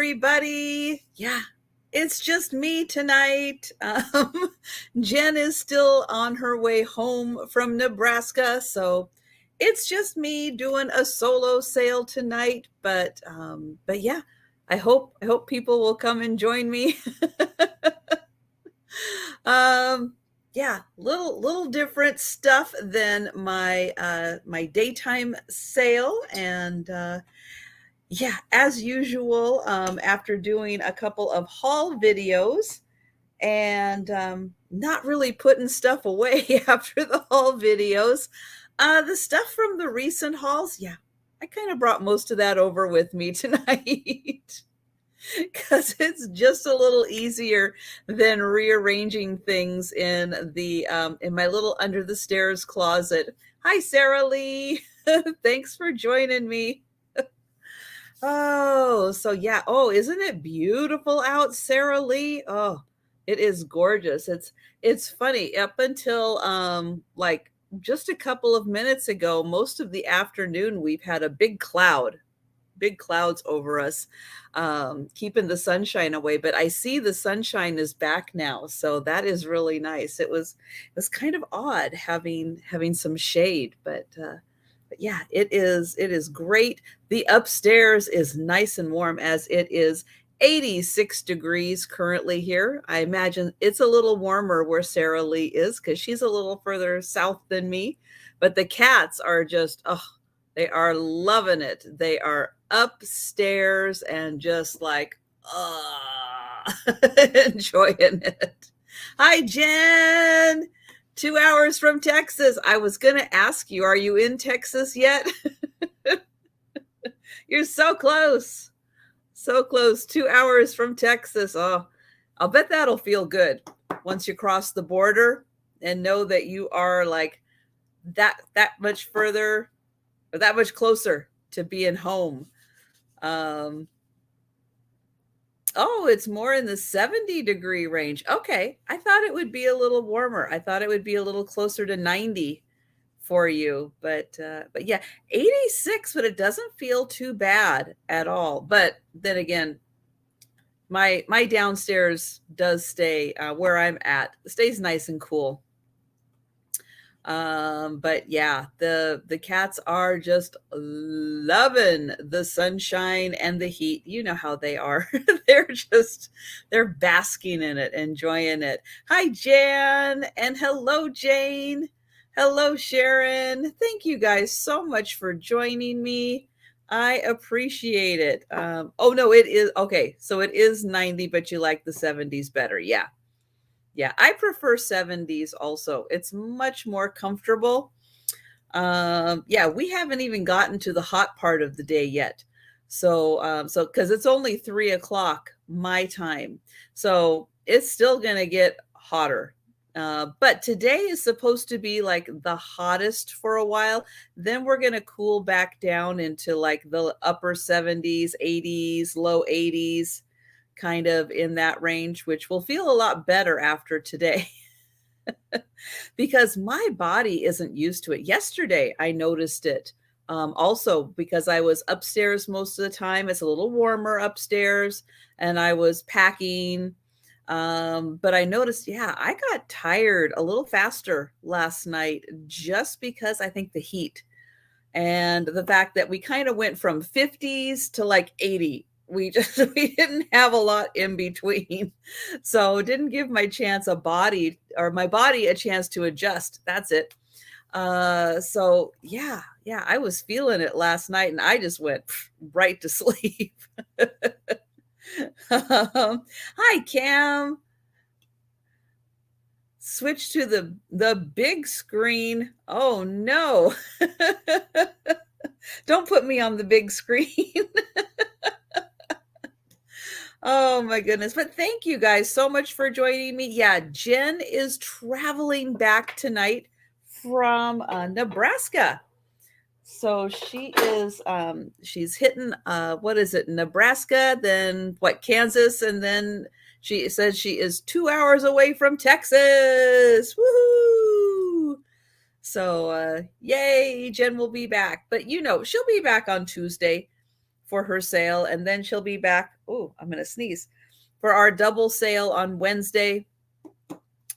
everybody. Yeah, it's just me tonight. Jen is still on her way home from Nebraska, so it's just me doing a solo sale tonight. But yeah, I hope people will come and join me. um, yeah, little different stuff than my daytime sale and. Yeah, as usual, after doing a couple of haul videos and not really putting stuff away after the haul videos, the stuff from the recent hauls, yeah, I kind of brought most of that over with me tonight because it's just a little easier than rearranging things in my little under the stairs closet. Hi, Sarah Lee. Thanks for joining me. Oh, so yeah. Oh, isn't it beautiful out, Sarah Lee? Oh, it is gorgeous. It's funny. Up until like just a couple of minutes ago, most of the afternoon we've had a big clouds over us, keeping the sunshine away. But I see the sunshine is back now, so that is really nice. It was kind of odd having some shade, but yeah, it is great. The upstairs is nice and warm as it is 86 degrees currently here. I imagine it's a little warmer where Sarah Lee is because she's a little further south than me. But the cats are just, oh, they are loving it. They are upstairs and just like, enjoying it. Hi, Jen. 2 hours from Texas. I was going to ask you, are you in Texas yet? You're so close. So close. 2 hours from Texas. Oh, I'll bet that'll feel good once you cross the border and know that you are like that much further or that much closer to being home. Oh, it's more in the 70-degree range. Okay. I thought it would be a little warmer. I thought it would be a little closer to 90 for you. But yeah, 86, but it doesn't feel too bad at all. But then again, my downstairs does stay where I'm at. It stays nice and cool. But yeah, the cats are just loving the sunshine and the heat. You know how they are. They're basking in it, enjoying it. Hi, Jan, and hello, Jane. Hello, Sharon. Thank you guys so much for joining me. I appreciate it. Oh no, it is okay. So it is 90, but you like the 70s better. Yeah. Yeah, I prefer 70s also. It's much more comfortable. Yeah, we haven't even gotten to the hot part of the day yet. So because it's only 3 o'clock my time. So it's still gonna get hotter. But today is supposed to be like the hottest for a while. Then we're gonna cool back down into like the upper 70s, 80s, low 80s kind of in that range, which will feel a lot better after today because my body isn't used to it. Yesterday, I noticed it also because I was upstairs most of the time. It's a little warmer upstairs and I was packing. But I noticed, yeah, I got tired a little faster last night just because I think the heat and the fact that we kind of went from 50s to like 80. We didn't have a lot in between, so it didn't give my body a chance to adjust. That's it. So yeah, I was feeling it last night and I just went right to sleep. Hi, Cam. Switch to the big screen. Oh no. Don't put me on the big screen. Oh my goodness. But thank you guys so much for joining me. Yeah, Jen is traveling back tonight from Nebraska. So she's hitting what is it, Nebraska, then what, Kansas, and then she says she is 2 hours away from Texas. Woohoo! So yay, Jen will be back. But she'll be back on Tuesday for her sale, and then she'll be back oh, I'm going to sneeze, for our double sale on Wednesday.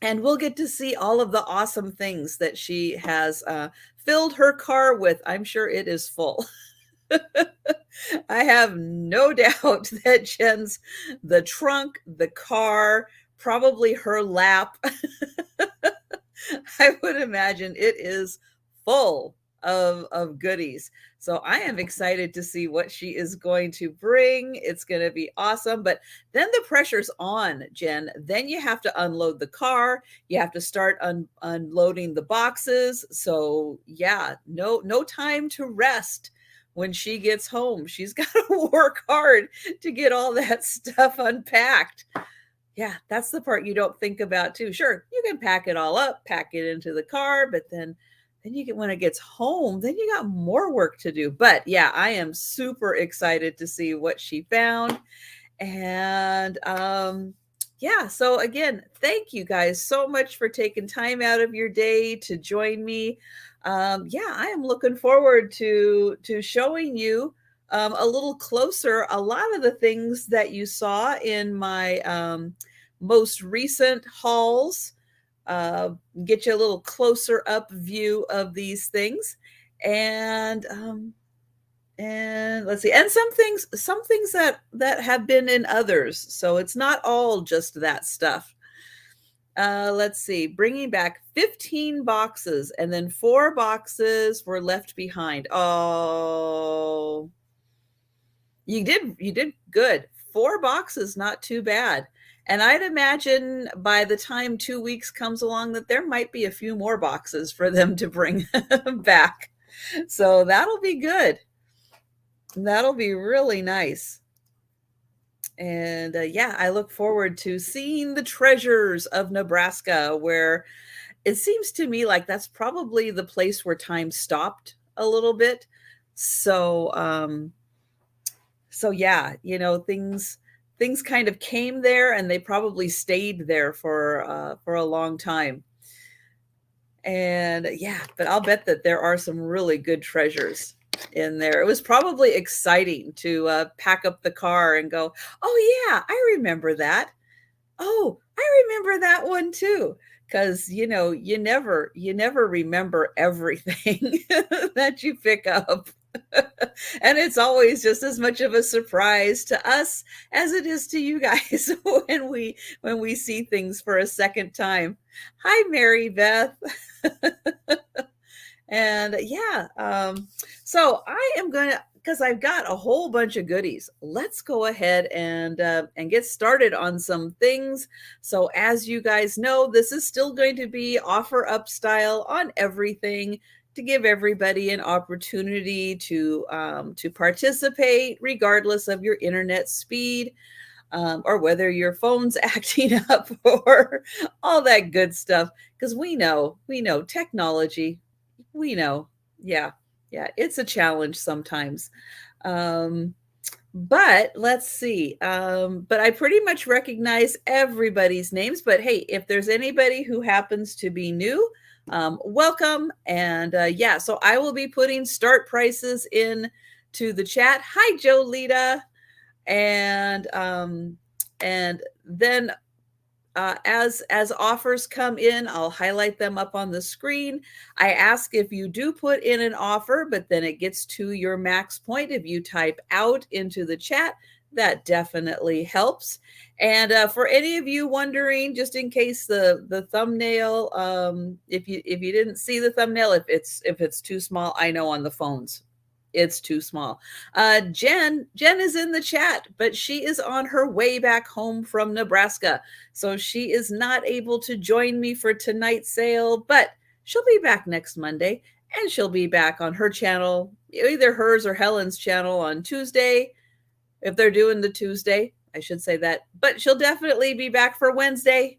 And we'll get to see all of the awesome things that she has filled her car with. I'm sure it is full. I have no doubt that Jen's, the trunk, the car, probably her lap, I would imagine it is full of goodies. So I am excited to see what she is going to bring. It's going to be awesome. But then the pressure's on, Jen. Then you have to unload the car. You have to start unloading the boxes. So yeah, no time to rest when she gets home. She's got to work hard to get all that stuff unpacked. Yeah, that's the part you don't think about too. Sure, you can pack it all up, pack it into the car, but then you get, when it gets home, then you got more work to do. But yeah, I am super excited to see what she found. And yeah, so again, thank you guys so much for taking time out of your day to join me. Yeah, I am looking forward to showing you a little closer a lot of the things that you saw in my most recent hauls. Get you a little closer up view of these things. And let's see, and some things that have been in others, so it's not all just that stuff. Let's see, bringing back 15 boxes, and then 4 boxes were left behind. Oh, you did good. 4 boxes, not too bad. And I'd imagine by the time 2 weeks comes along that there might be a few more boxes for them to bring back. So that'll be good. That'll be really nice. And yeah, I look forward to seeing the treasures of Nebraska, where it seems to me like that's probably the place where time stopped a little bit. So so yeah, you know, things kind of came there and they probably stayed there for a long time. And yeah, but I'll bet that there are some really good treasures in there. It was probably exciting to pack up the car and go, oh yeah, I remember that. Oh, I remember that one too. Because you never remember everything that you pick up. And it's always just as much of a surprise to us as it is to you guys when we see things for a second time. Hi, Mary Beth. And yeah, so I am gonna, because I've got a whole bunch of goodies. Let's go ahead and get started on some things. So as you guys know, this is still going to be offer up style on everything, to give everybody an opportunity to participate, regardless of your internet speed. Or whether your phone's acting up or all that good stuff, because we know technology, we know, yeah, it's a challenge sometimes. But let's see. But I pretty much recognize everybody's names. But hey, if there's anybody who happens to be new, welcome. And yeah, so I will be putting start prices in to the chat. Hi, Jolita. And then as offers come in, I'll highlight them up on the screen. I ask if you do put in an offer, but then it gets to your max point. If you type out into the chat, that definitely helps. And for any of you wondering, just in case the thumbnail, if you didn't see the thumbnail, if it's too small, I know on the phones it's too small. Jen is in the chat, but she is on her way back home from Nebraska. So she is not able to join me for tonight's sale, but she'll be back next Monday, and she'll be back on her channel, either hers or Helen's channel, on Tuesday, if they're doing the Tuesday, I should say that, but she'll definitely be back for Wednesday.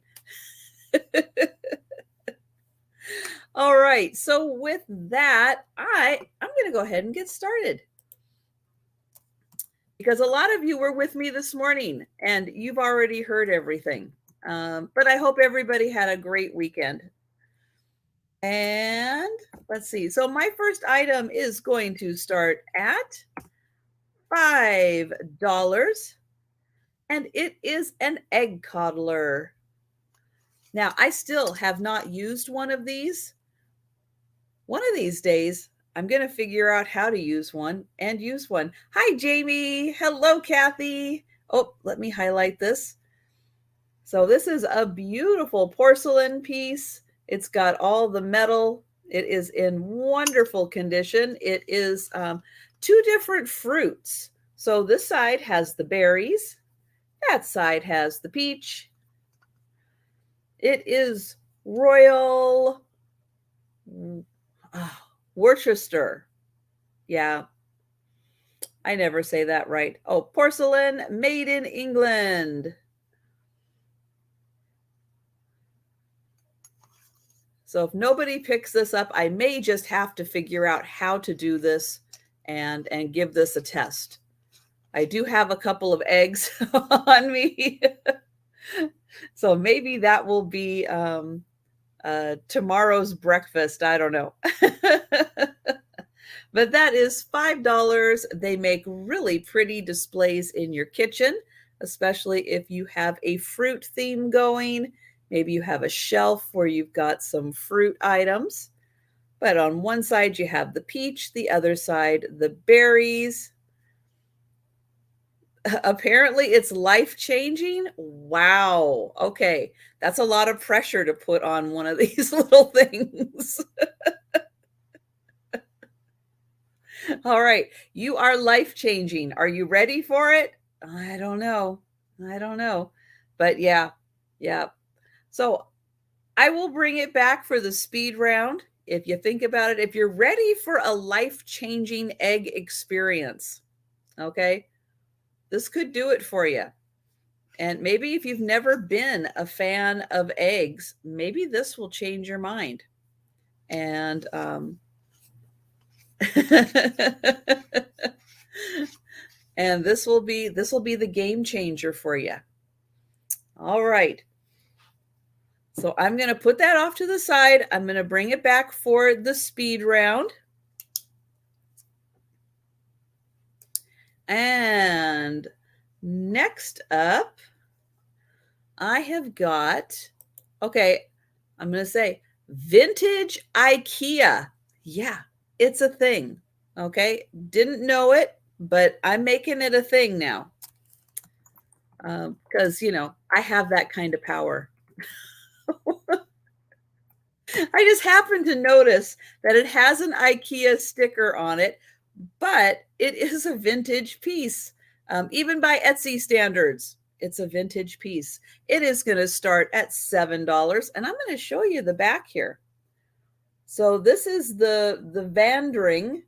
All right, so with that, I'm going to go ahead and get started, because a lot of you were with me this morning and you've already heard everything. But I hope everybody had a great weekend. And let's see. So my first item is going to start at $5. and it is an egg coddler. Now, I still have not used one of these. One of these days, I'm going to figure out how to use one and use one. Hi, Jamie. Hello, Kathy. Oh, let me highlight this. So this is a beautiful porcelain piece. It's got all the metal. It is in wonderful condition. It is two different fruits. So this side has the berries. That side has the peach. It is Royal Worcester. Yeah, I never say that right. Oh, porcelain made in England. So if nobody picks this up, I may just have to figure out how to do this and give this a test. I do have a couple of eggs on me. So maybe that will be tomorrow's breakfast. I don't know. But that is $5. They make really pretty displays in your kitchen, especially if you have a fruit theme going. Maybe you have a shelf where you've got some fruit items. But on one side you have the peach, the other side the berries. Apparently it's life-changing. Wow. Okay. That's a lot of pressure to put on one of these little things. All right. You are life-changing. Are you ready for it? I don't know. I don't know. But yeah. Yeah. So I will bring it back for the speed round. If you think about it, if you're ready for a life-changing egg experience, okay, this could do it for you. And maybe if you've never been a fan of eggs, maybe this will change your mind. And and this will be the game changer for you. All right. So I'm going to put that off to the side. I'm going to bring it back for the speed round. And next up, I have got, okay, I'm going to say vintage Ikea. Yeah, it's a thing. Okay, didn't know it, but I'm making it a thing now. Because, you know, I have that kind of power. I just happened to notice that it has an Ikea sticker on it, but it is a vintage piece. Even by Etsy standards, it's a vintage piece. It is going to start at $7, and I'm going to show you the back here. So this is the Vandering.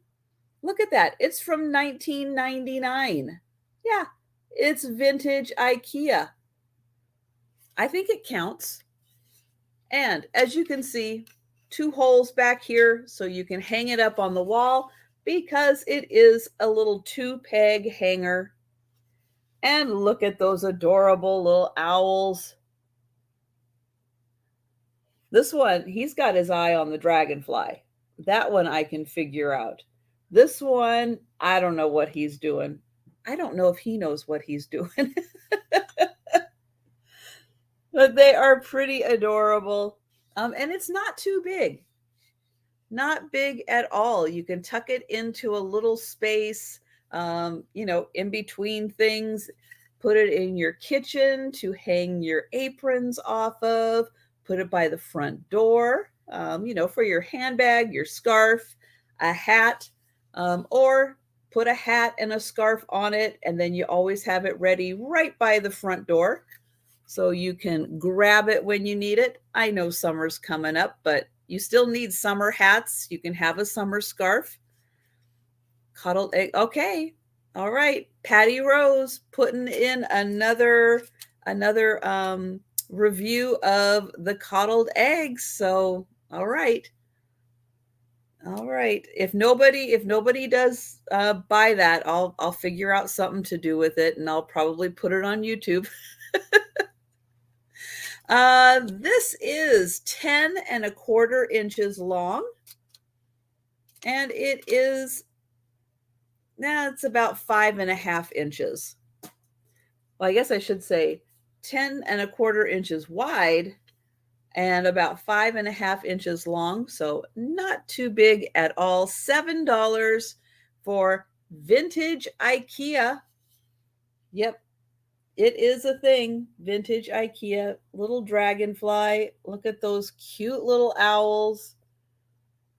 Look at that. It's from 1999. Yeah, it's vintage Ikea. I think it counts. And as you can see, two holes back here so you can hang it up on the wall because it is a little two-peg hanger. And look at those adorable little owls. This one, he's got his eye on the dragonfly. That one I can figure out. This one, I don't know what he's doing. I don't know if he knows what he's doing. But they are pretty adorable. And it's not too big. Not big at all. You can tuck it into a little space, you know, in between things. Put it in your kitchen to hang your aprons off of. Put it by the front door, you know, for your handbag, your scarf, a hat, or put a hat and a scarf on it, and then you always have it ready right by the front door so you can grab it when you need it. I know summer's coming up, but you still need summer hats. You can have a summer scarf. Cuddled egg. Okay. All right. Patty Rose putting in another review of the coddled eggs. So, all right. All right. If nobody does buy that, I'll figure out something to do with it, and I'll probably put it on YouTube. This is 10¼ inches long, and it is, it's about 5½ inches. well, I guess I should say 10 1/4 inches wide and about 5.5 inches long. So not too big at all. $7 for vintage Ikea. Yep, it is a thing. Vintage Ikea, little dragonfly. Look at those cute little owls.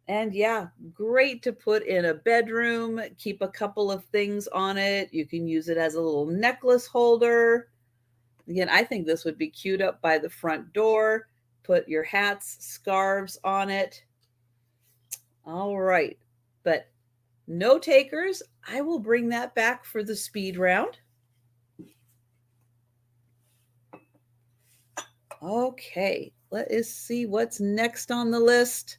And yeah, great to put in a bedroom, keep a couple of things on it. You can use it as a little necklace holder. Again, I think this would be cute up by the front door. Put your hats, scarves on it. All right, but no takers. I will bring that back for the speed round. Okay, let us see what's next on the list.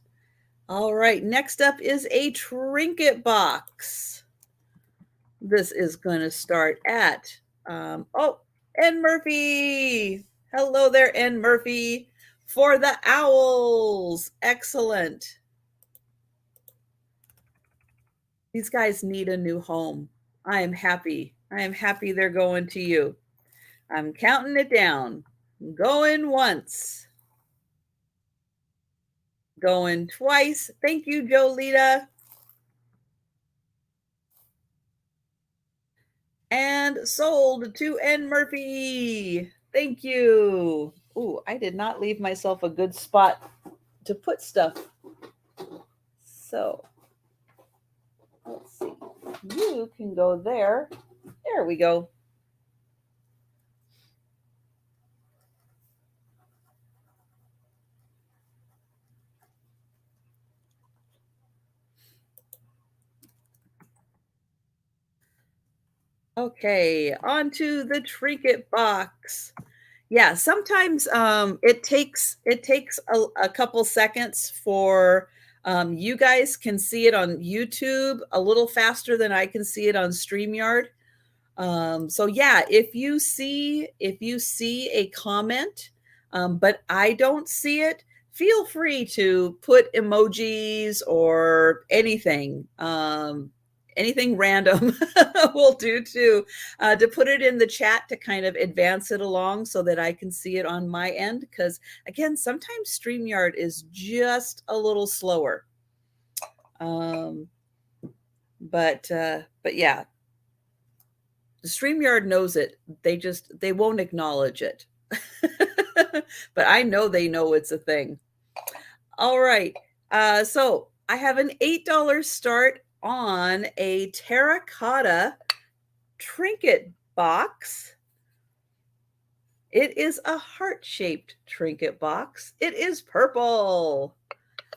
All right, next up is a trinket box. This is going to start at, N. Murphy. Hello there, N. Murphy, for the owls. Excellent. These guys need a new home. I am happy. I am happy they're going to you. I'm counting it down. Going once. Going twice. Thank you, Jolita. And sold to N. Murphy. Thank you. Ooh, I did not leave myself a good spot to put stuff. So let's see. You can go there. There we go. Okay, onto the trinket box. Yeah, sometimes it takes a couple seconds for you guys can see it on YouTube a little faster than I can see it on StreamYard. So yeah, if you see a comment, but I don't see it, feel free to put emojis or anything. Anything random will do too, to put it in the chat to kind of advance it along so that I can see it on my end. Because again, sometimes StreamYard is just a little slower. But yeah, the StreamYard knows it. They won't acknowledge it. But I know they know it's a thing. All right. So I have an $8 start on a terracotta trinket box. It is a heart-shaped trinket box. It is purple.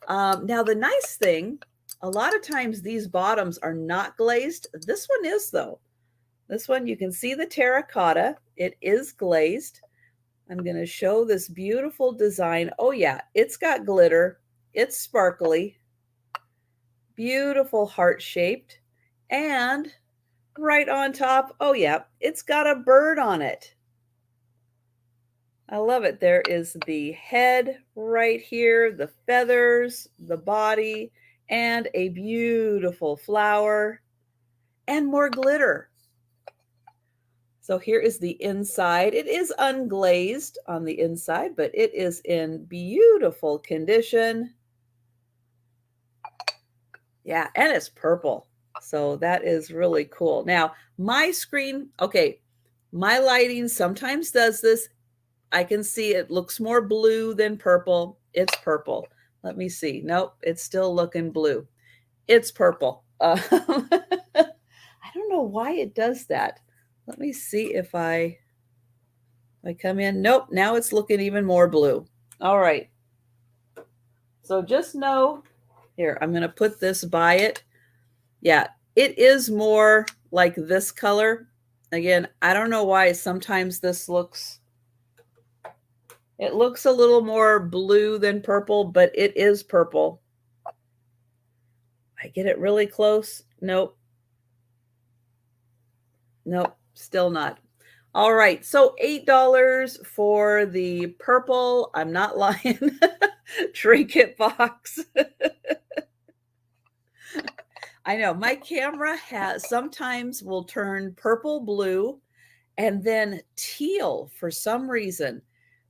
Now the nice thing, a lot of times these bottoms are not glazed. This one is though. This one, you can see the terracotta. It is glazed. I'm going to show this beautiful design. Oh yeah, it's got glitter. It's sparkly. Beautiful heart-shaped. And right on top, oh yeah, it's got a bird on it. I love it. There is the head right here, the feathers, the body, and a beautiful flower and more glitter. So here is the inside. It is unglazed on the inside, but it is in beautiful condition. Yeah, and it's purple. So that is really cool. Now, my screen, okay, my lighting sometimes does this. I can see it looks more blue than purple. It's purple. Let me see. Nope, it's still looking blue. It's purple. I don't know why it does that. Let me see if I come in. Nope, now it's looking even more blue. All right. So just know, here, I'm going to put this by it. Yeah, it is more like this color. Again, I don't know why sometimes this looks, it looks a little more blue than purple, but it is purple. I get it really close. Nope. Nope, still not. All right, so $8 for the purple, I'm not lying, trinket box. I know my camera sometimes will turn purple blue And then teal, for some reason,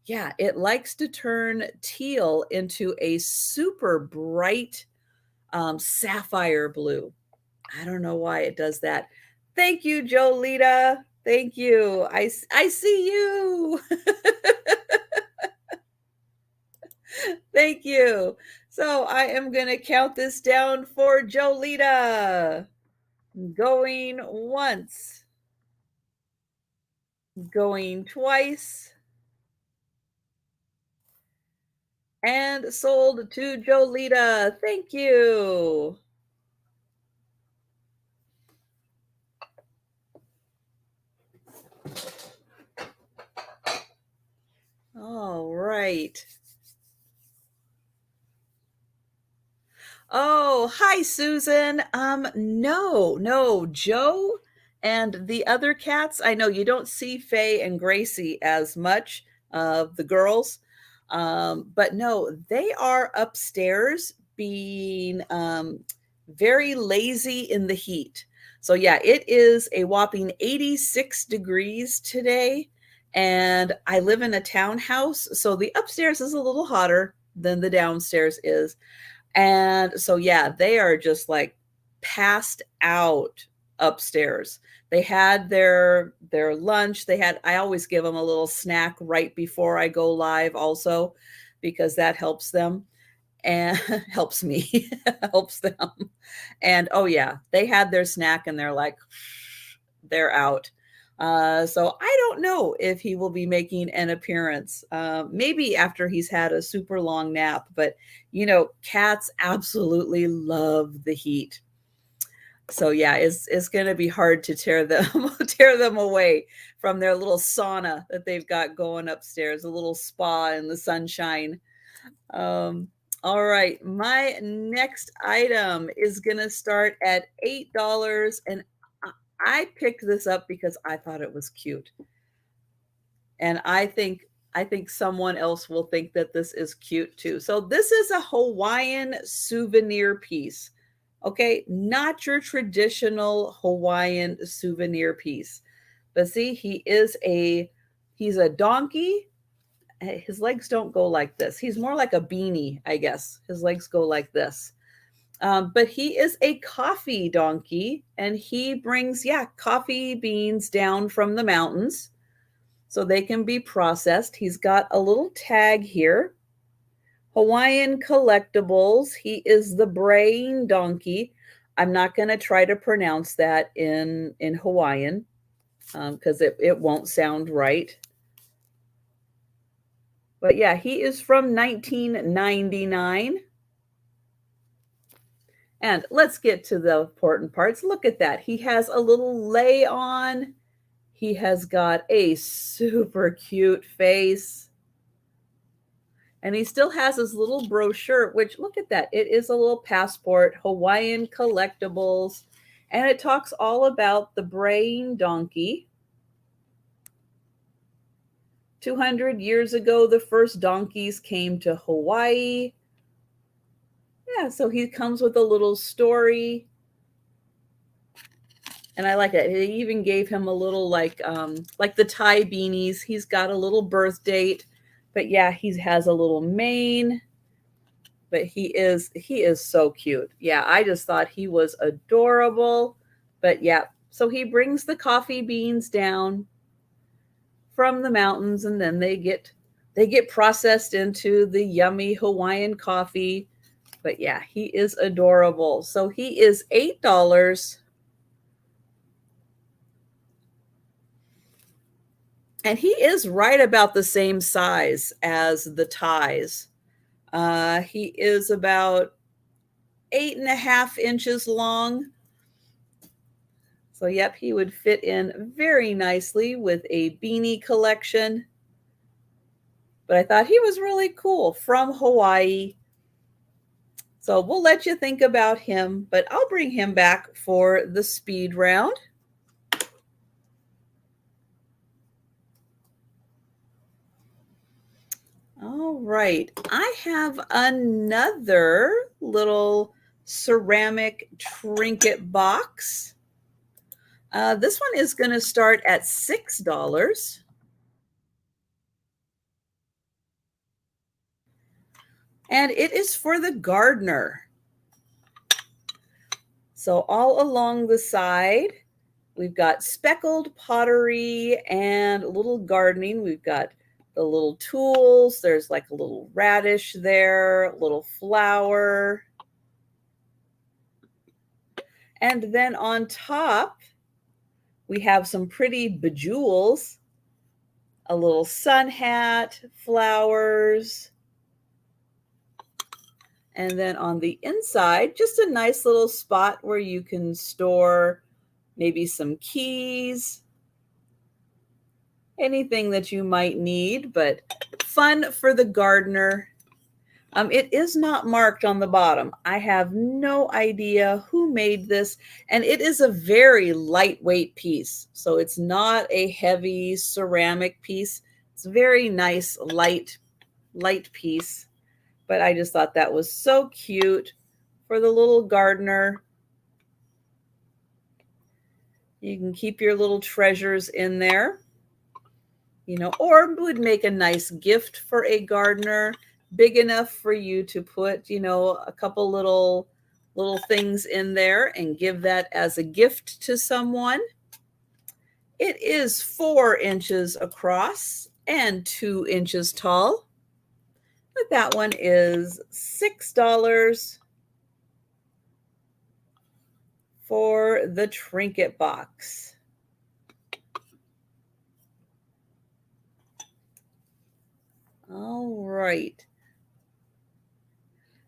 yeah, it likes to turn teal into a super bright sapphire blue. I don't know why it does that. Thank you, Jolita. Thank you. I see you. Thank you. So I am going to count this down for Jolita. Going once, going twice, and sold to Jolita. Thank you. All right. Oh, hi, Susan. No, Joe and the other cats. I know you don't see Faye and Gracie as much of the girls, but no, they are upstairs being very lazy in the heat. So yeah, it is a whopping 86 degrees today, and I live in a townhouse, so the upstairs is a little hotter than the downstairs is. And so, yeah, they are just like passed out upstairs. They had their lunch. I always give them a little snack right before I go live also, because that helps them and helps me, helps them. And oh yeah, they had their snack and they're like, they're out. So I don't know if he will be making an appearance. Maybe after he's had a super long nap, but cats absolutely love the heat. So yeah, it's going to be hard to tear them away from their little sauna that they've got going upstairs, a little spa in the sunshine. All right, my next item is going to start at $8, and I picked this up because I thought it was cute. And I think someone else will think that this is cute too. So this is a Hawaiian souvenir piece. Okay, not your traditional Hawaiian souvenir piece. But see, he's a donkey. His legs don't go like this. He's more like a beanie, I guess. His legs go like this. But he is a coffee donkey, and he brings, coffee beans down from the mountains so they can be processed. He's got a little tag here. Hawaiian Collectibles. He is the braying donkey. I'm not going to try to pronounce that in Hawaiian because it won't sound right. But yeah, he is from 1999. And let's get to the important parts. Look at that. He has a little lay on. He has got a super cute face. And he still has his little brochure, which, look at that. It is a little passport, Hawaiian Collectibles. And it talks all about the braying donkey. 200 years ago, the first donkeys came to Hawaii. Yeah, so he comes with a little story. And I like it. They even gave him a little like the tie beanies. He's got a little birth date, but yeah, he has a little mane. But he is so cute. Yeah, I just thought he was adorable. But yeah, so he brings the coffee beans down from the mountains, and then they get processed into the yummy Hawaiian coffee. But yeah, he is adorable. So he is $8. And he is right about the same size as the ties. He is about 8.5 inches long. So, yep, he would fit in very nicely with a beanie collection. But I thought he was really cool, from Hawaii. So we'll let you think about him, but I'll bring him back for the speed round. All right, I have another little ceramic trinket box. This one is going to start at $6. And it is for the gardener. So all along the side, we've got speckled pottery and a little gardening. We've got the little tools. There's like a little radish there, a little flower. And then on top, we have some pretty bejewels, a little sun hat, flowers. And then on the inside, just a nice little spot where you can store maybe some keys, anything that you might need, but fun for the gardener. It is not marked on the bottom. I have no idea who made this, and it is a very lightweight piece. So it's not a heavy ceramic piece. It's a very nice, light piece. But I just thought that was so cute for the little gardener. You can keep your little treasures in there, you know, or would make a nice gift for a gardener, big enough for you to put, you know, a couple little things in there and give that as a gift to someone. It is 4 inches across and 2 inches tall. But that one is $6 for the Trinket box. All right.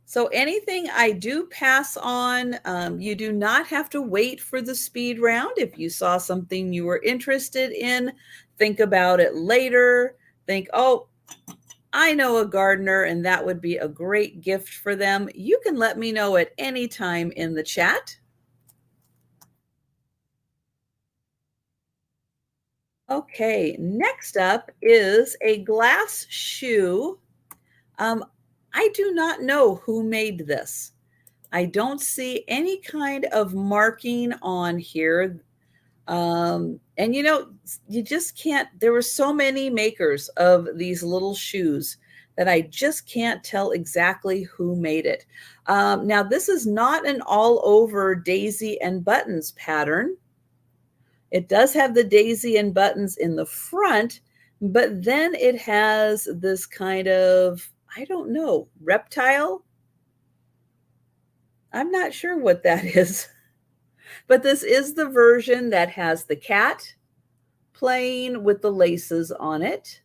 So anything I do pass on, you do not have to wait for the speed round. If you saw something you were interested in, think about it later. Think, oh, I know a gardener and that would be a great gift for them. You can let me know at any time in the chat. Okay, next up is a glass shoe. I do not know who made this. I don't see any kind of marking on here. And you know, you just can't, there were so many makers of these little shoes that I just can't tell exactly who made it. Now, this is not an all over daisy and buttons pattern. It does have the daisy and buttons in the front, but then it has this kind of, I don't know, reptile. I'm not sure what that is, but this is the version that has the cat playing with the laces on it,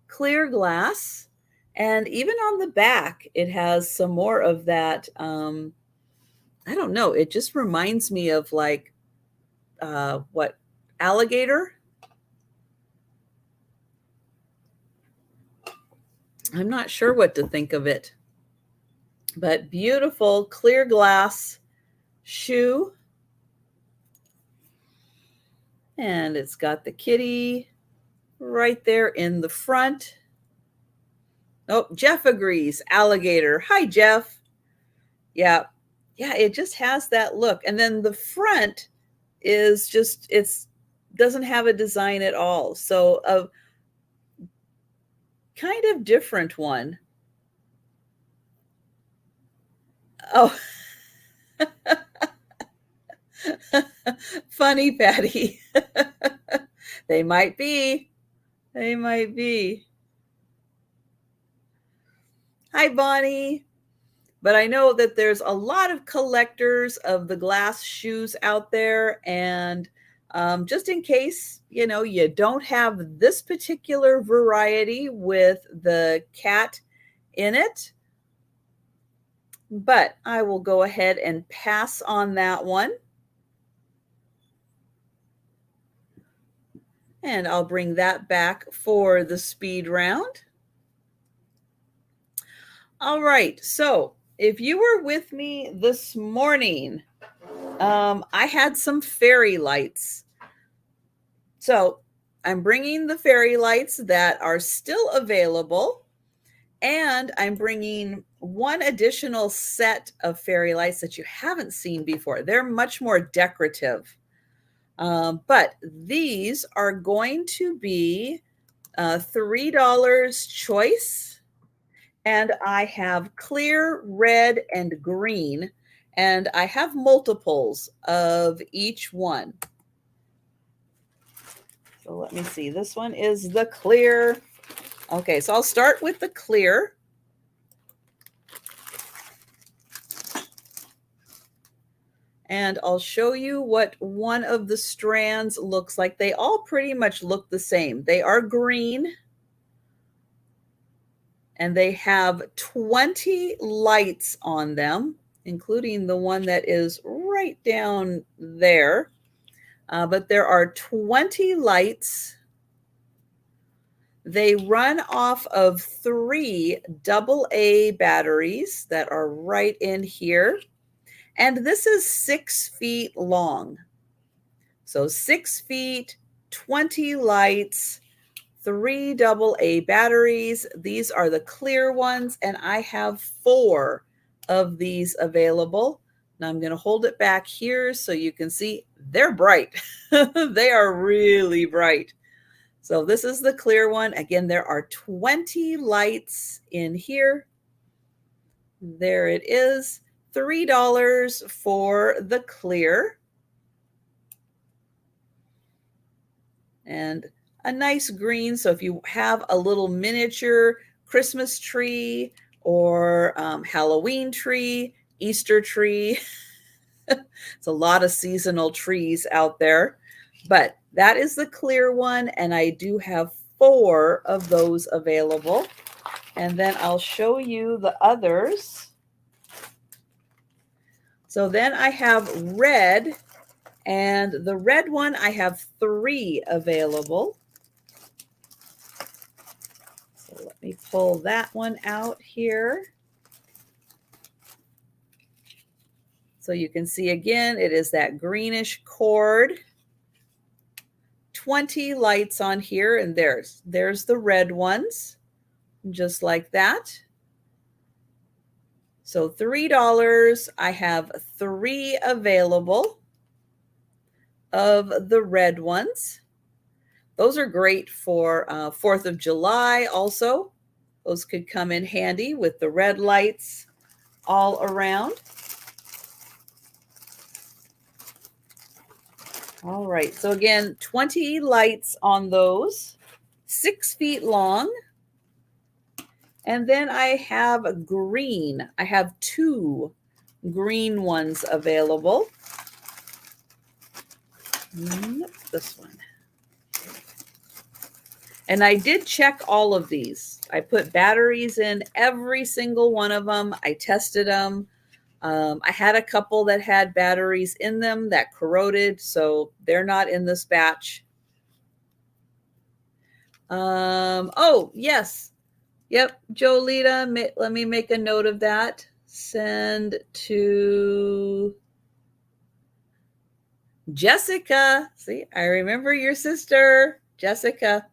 clear glass, and even on the back, it has some more of that. I don't know. It just reminds me of like, what, alligator? I'm not sure what to think of it, but beautiful clear glass shoe. And it's got the kitty right there in the front. Oh, Jeff agrees. Alligator. Hi, Jeff. Yeah. Yeah, it just has that look. And then the front is just, it's doesn't have a design at all. So a kind of different one. Oh, funny, Patty. They might be. They might be. Hi, Bonnie. But I know that there's a lot of collectors of the glass shoes out there. And just in case, you know, you don't have this particular variety with the cat in it, but I will go ahead and pass on that one. And I'll bring that back for the speed round. All right, so if you were with me this morning, I had some fairy lights. So I'm bringing the fairy lights that are still available, and I'm bringing one additional set of fairy lights that you haven't seen before. They're much more decorative. But these are going to be $3 choice. And I have clear, red, and green. And I have multiples of each one. So let me see. This one is the clear. Okay, so I'll start with the clear. And I'll show you what one of the strands looks like. They all pretty much look the same. They are green. And they have 20 lights on them, including the one that is right down there. But there are 20 lights. They run off of 3 AA batteries that are right in here. And this is 6 feet long. So 6 feet, 20 lights, 3 AA batteries. These are the clear ones, and I have 4 of these available. Now I'm going to hold it back here so you can see they're bright. They are really bright. So this is the clear one. Again, there are 20 lights in here. There it is. $3 for the clear. And a nice green. So if you have a little miniature Christmas tree or Halloween tree, Easter tree, it's a lot of seasonal trees out there, but that is the clear one. And I do have 4 of those available. And then I'll show you the others. So then I have red, and the red one, I have 3 available. So let me pull that one out here. So you can see again, it is that greenish cord. 20 lights on here, and there's the red ones, just like that. So $3, I have 3 available of the red ones. Those are great for 4th of July also. Those could come in handy with the red lights all around. All right, so again, 20 lights on those, 6 feet long. And then I have green. I have 2 green ones available. This one. And I did check all of these. I put batteries in every single one of them. I tested them. I had a couple that had batteries in them that corroded, so they're not in this batch. Oh, yes. Yep, Jolita, let me make a note of that. Send to Jessica. See, I remember your sister, Jessica.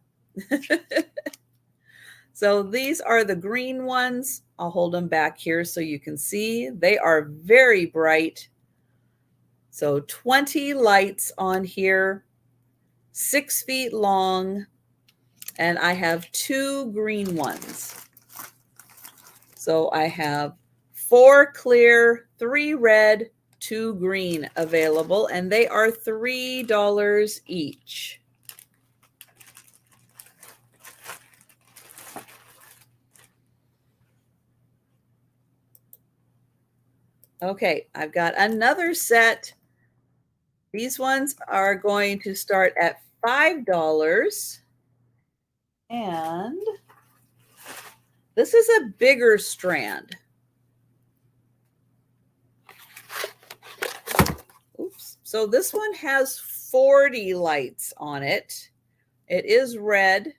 So these are the green ones. I'll hold them back here so you can see. They are very bright. So 20 lights on here, 6 feet long, and I have 2 green ones. So I have 4 clear, 3 red, 2 green available, and they are $3 each. Okay, I've got another set. These ones are going to start at $5. And this is a bigger strand. Oops. So this one has 40 lights on it. It is red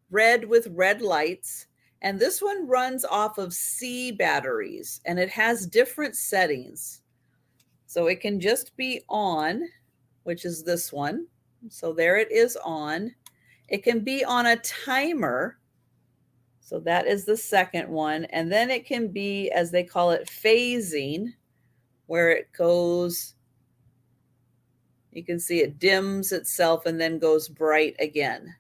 with red lights. And this one runs off of C batteries, and it has different settings. So it can just be on, which is this one. So there it is on. It can be on a timer. So that is the second one. And then it can be, as they call it, phasing, where it goes, You can see it dims itself and then goes bright again.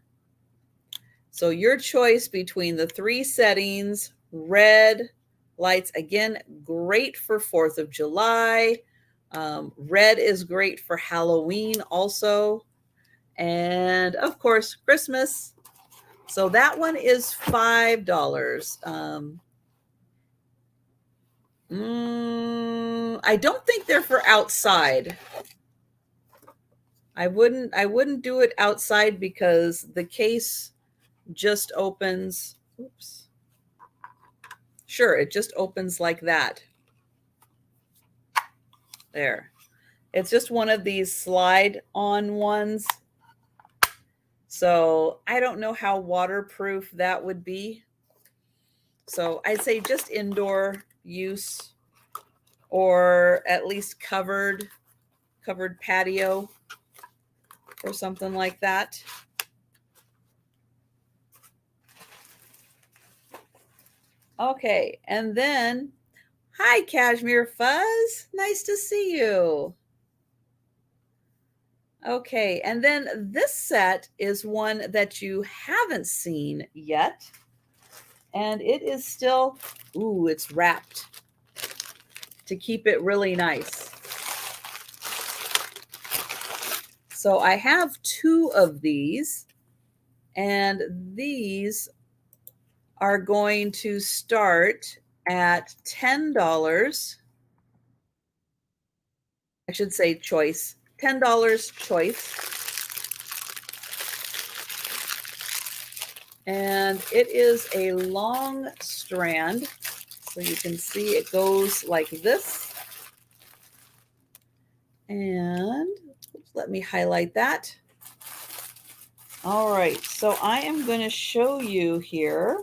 So your choice between the 3 settings, red lights, again, great for 4th of July. Red is great for Halloween also. And of course, Christmas. So that one is $5. I don't think they're for outside. I wouldn't do it outside because the case just opens. Oops. Sure, it just opens like that. There. It's just one of these slide on ones. So I don't know how waterproof that would be. So I'd say just indoor use, or at least covered patio or something like that. Okay, and then, hi, Cashmere Fuzz. Nice to see you. Okay, and then this set is one that you haven't seen yet. And it is still, ooh, it's wrapped to keep it really nice. So I have 2 of these, and these are going to start at $10. I should say choice, $10 choice. And it is a long strand. So you can see it goes like this. And let me highlight that. All right, so I am going to show you here,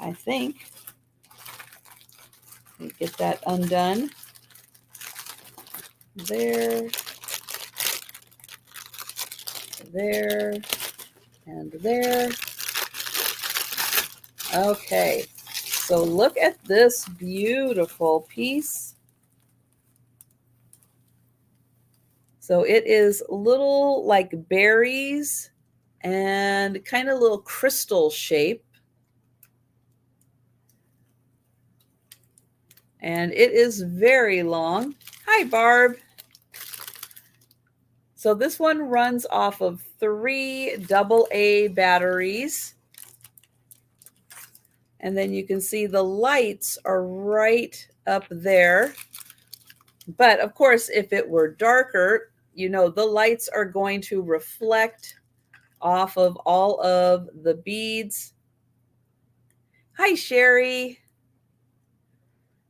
I think. Let me get that undone. There, there, and there. Okay, so look at this beautiful piece. So it is little like berries and kind of little crystal shape. And it is very long. Hi, Barb. So this one runs off of 3 AA batteries. And then you can see the lights are right up there. But of course, if it were darker, you know, the lights are going to reflect off of all of the beads. Hi, Sherry.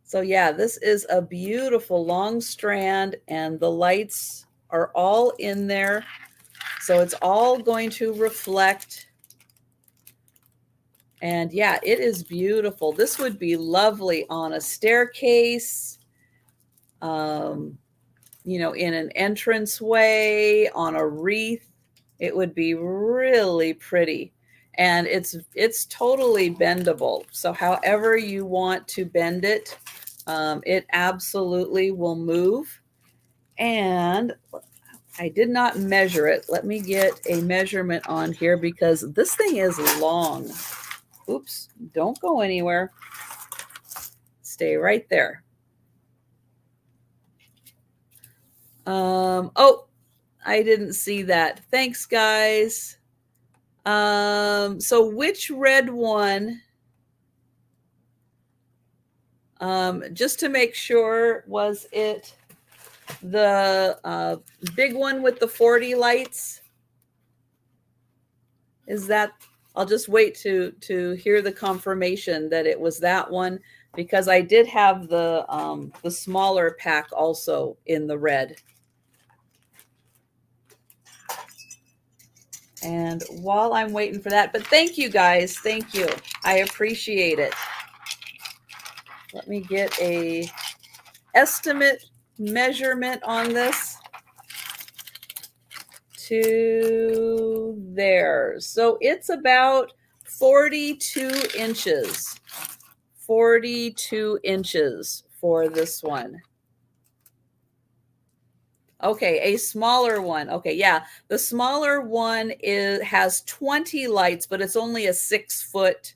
So yeah, this is a beautiful long strand, and the lights are all in there. So it's all going to reflect. And yeah, it is beautiful. This would be lovely on a staircase, you know, in an entranceway, on a wreath. It would be really pretty. And it's totally bendable. So however you want to bend it, it absolutely will move. And I did not measure it. Let me get a measurement on here because this thing is long. Oops, don't go anywhere. Stay right there. Oh, I didn't see that. Thanks, guys. So which red one, just to make sure, was it the big one with the 40 lights? Is that, I'll just wait to hear the confirmation that it was that one, because I did have the smaller pack also in the red. And while I'm waiting for that, but thank you guys, thank you. I appreciate it. Let me get a estimate measurement on this to there. So it's about 42 inches. 42 inches for this one. Okay, a smaller one. Okay, yeah. The smaller one has 20 lights, but it's only a 6-foot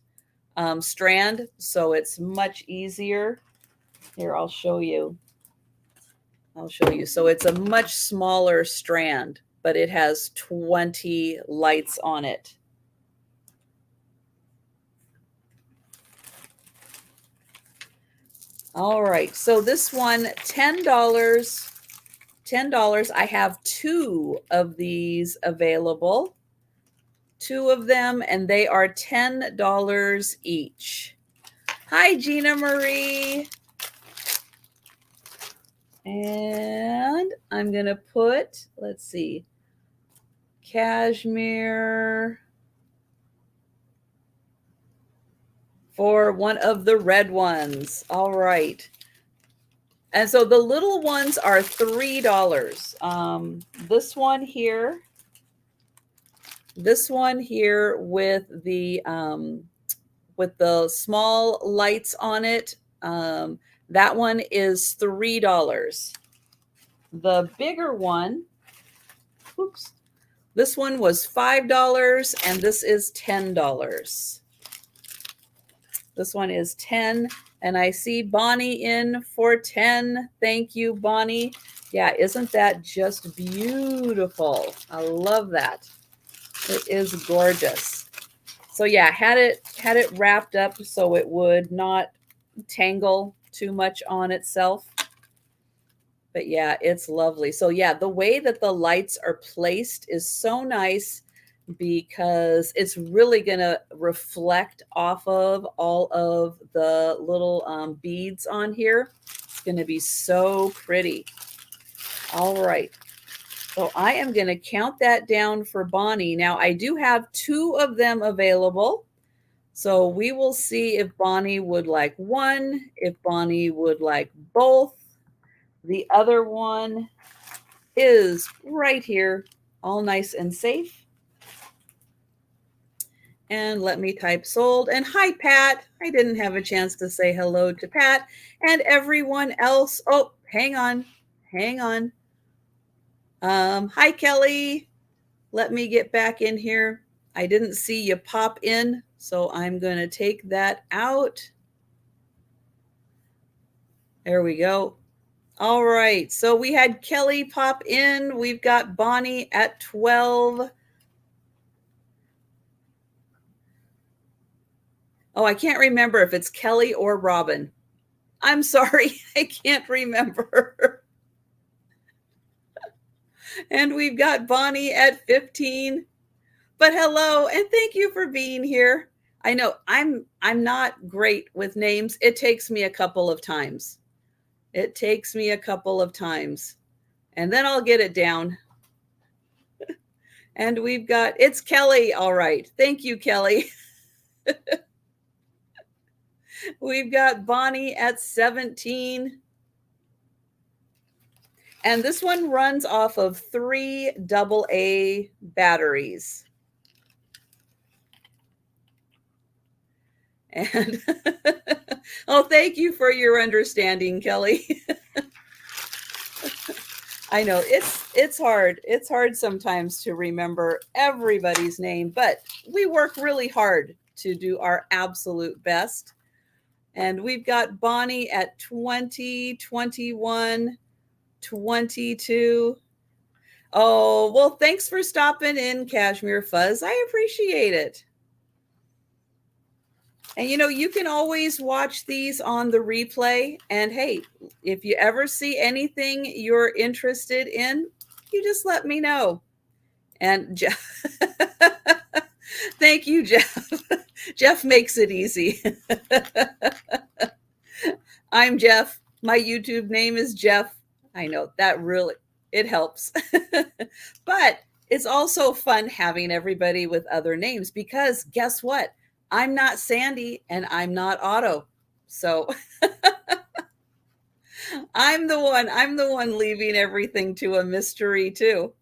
strand, so it's much easier. Here, I'll show you. I'll show you. So it's a much smaller strand, but it has 20 lights on it. All right, so this one, $10. $10. I have 2 of these available. 2 of them, and they are $10 each. Hi, Gina Marie. And I'm going to put, let's see, cashmere for one of the red ones. All right. And so the little ones are $3. This one here with the small lights on it, that one is $3. The bigger one, oops, this one was $5, and this is $10. This one is 10, and I see Bonnie in for 10. Thank you, Bonnie. Yeah, isn't that just beautiful? I love that. It is gorgeous. So yeah, had it wrapped up so it would not tangle too much on itself. But yeah, it's lovely. So yeah, the way that the lights are placed is so nice because it's really going to reflect off of all of the little beads on here. It's going to be so pretty. All right. So I am going to count that down for Bonnie. Now I do have 2 of them available. So we will see if Bonnie would like one, if Bonnie would like both. The other one is right here, all nice and safe. And let me type sold. And hi, Pat. I didn't have a chance to say hello to Pat and everyone else. Oh, hang on. Hang on. Hi, Kelly. Let me get back in here. I didn't see you pop in, so I'm going to take that out. There we go. All right. So we had Kelly pop in. We've got Bonnie at 12. Oh, I can't remember if it's Kelly or Robin. I'm sorry. I can't remember. And we've got Bonnie at 15. But hello, and thank you for being here. I know I'm not great with names. It takes me a couple of times. It takes me a couple of times. And then I'll get it down. And we've got, it's Kelly. All right. Thank you, Kelly. We've got Bonnie at 17. And this one runs off of 3 AA batteries. And oh, thank you for your understanding, Kelly. I know it's hard. It's hard sometimes to remember everybody's name, but we work really hard to do our absolute best. And we've got Bonnie at 20, 21, 22. Oh, well, thanks for stopping in, Cashmere Fuzz. I appreciate it. And you know, you can always watch these on the replay. And hey, if you ever see anything you're interested in, you just let me know. And Jeff, thank you, Jeff. Jeff makes it easy. I'm Jeff. My YouTube name is Jeff. I know that really, it helps. But it's also fun having everybody with other names because guess what? I'm not Sandy and I'm not Otto. So I'm the one leaving everything to a mystery too.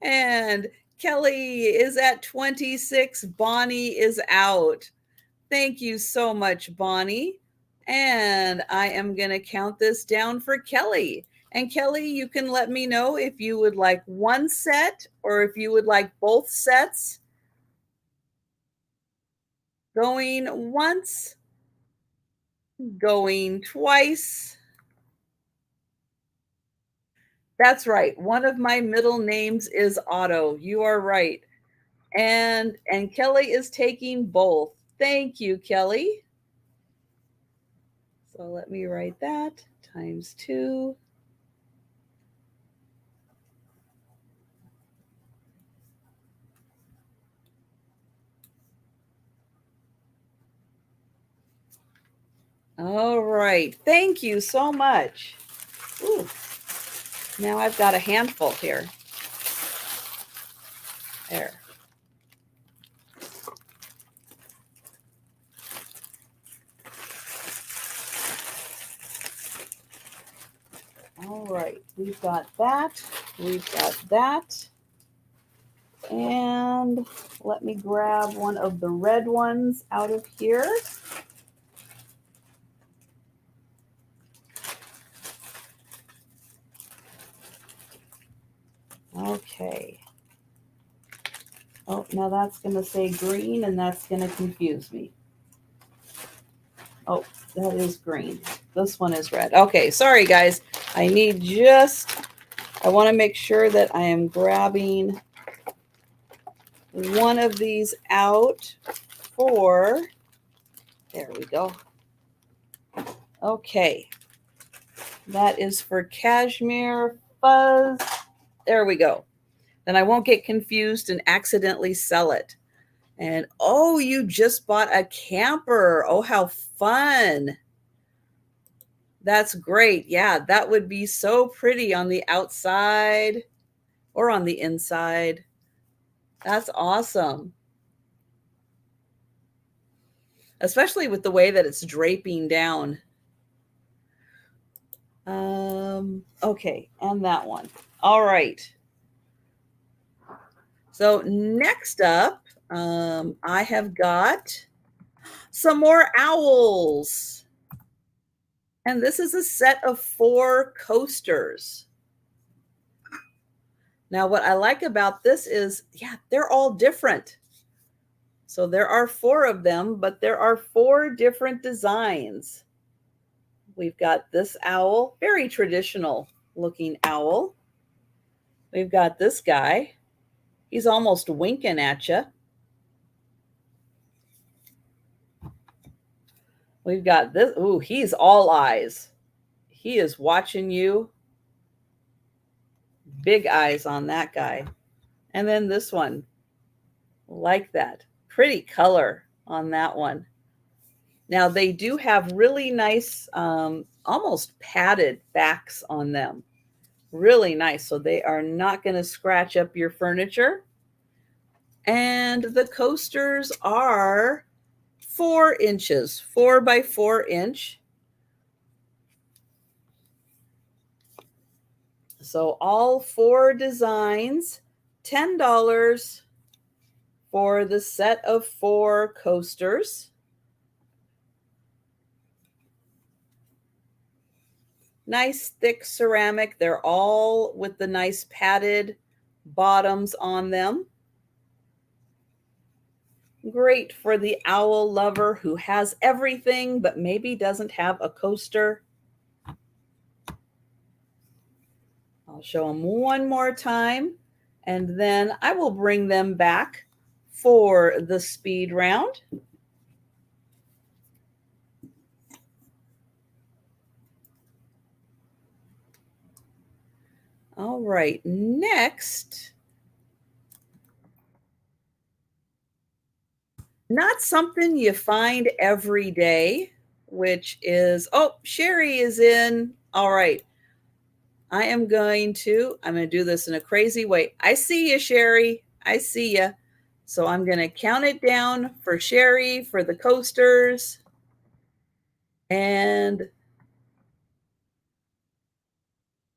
And Kelly is at 26. Bonnie is out. Thank you so much, Bonnie. And I am going to count this down for Kelly. And Kelly, you can let me know if you would like one set or if you would like both sets. Going once, going twice. That's right. One of my middle names is Otto. You are right. And Kelly is taking both. Thank you, Kelly. So let me write that times 2. All right. Thank you so much. Ooh. Now I've got a handful here. There. All right. We've got that. We've got that. And let me grab one of the red ones out of here. Okay. Oh, now that's going to say green, and that's going to confuse me. Oh, that is green. This one is red. Okay, sorry, guys. I want to make sure that I am grabbing one of these out for, there we go. Okay. That is for cashmere fuzz. There we go. Then I won't get confused and accidentally sell it. And oh, you just bought a camper. Oh, how fun. That's great. Yeah, that would be so pretty on the outside or on the inside. That's awesome. Especially with the way that it's draping down. Okay, and that one. All right. So next up, I have got some more owls. And this is a set of 4 coasters. Now, what I like about this is, yeah, they're all different. So there are 4 of them, but there are 4 different designs. We've got this owl, very traditional looking owl. We've got this guy. He's almost winking at you. We've got this. Ooh, he's all eyes. He is watching you. Big eyes on that guy. And then this one, like that. Pretty color on that one. Now they do have really nice, almost padded backs on them. Really nice. So they are not going to scratch up your furniture. And the coasters are 4 inches, 4 by 4 inch. So all 4 designs, $10 for the set of 4 coasters. Nice thick ceramic. They're all with the nice padded bottoms on them. Great for the owl lover who has everything but maybe doesn't have a coaster. I'll show them one more time, and then I will bring them back for the speed round. All right, next, not something you find every day, which is, oh, Sherry is in. All right. I'm going to do this in a crazy way. I see you, Sherry. I see you. So I'm going to count it down for Sherry for the coasters. And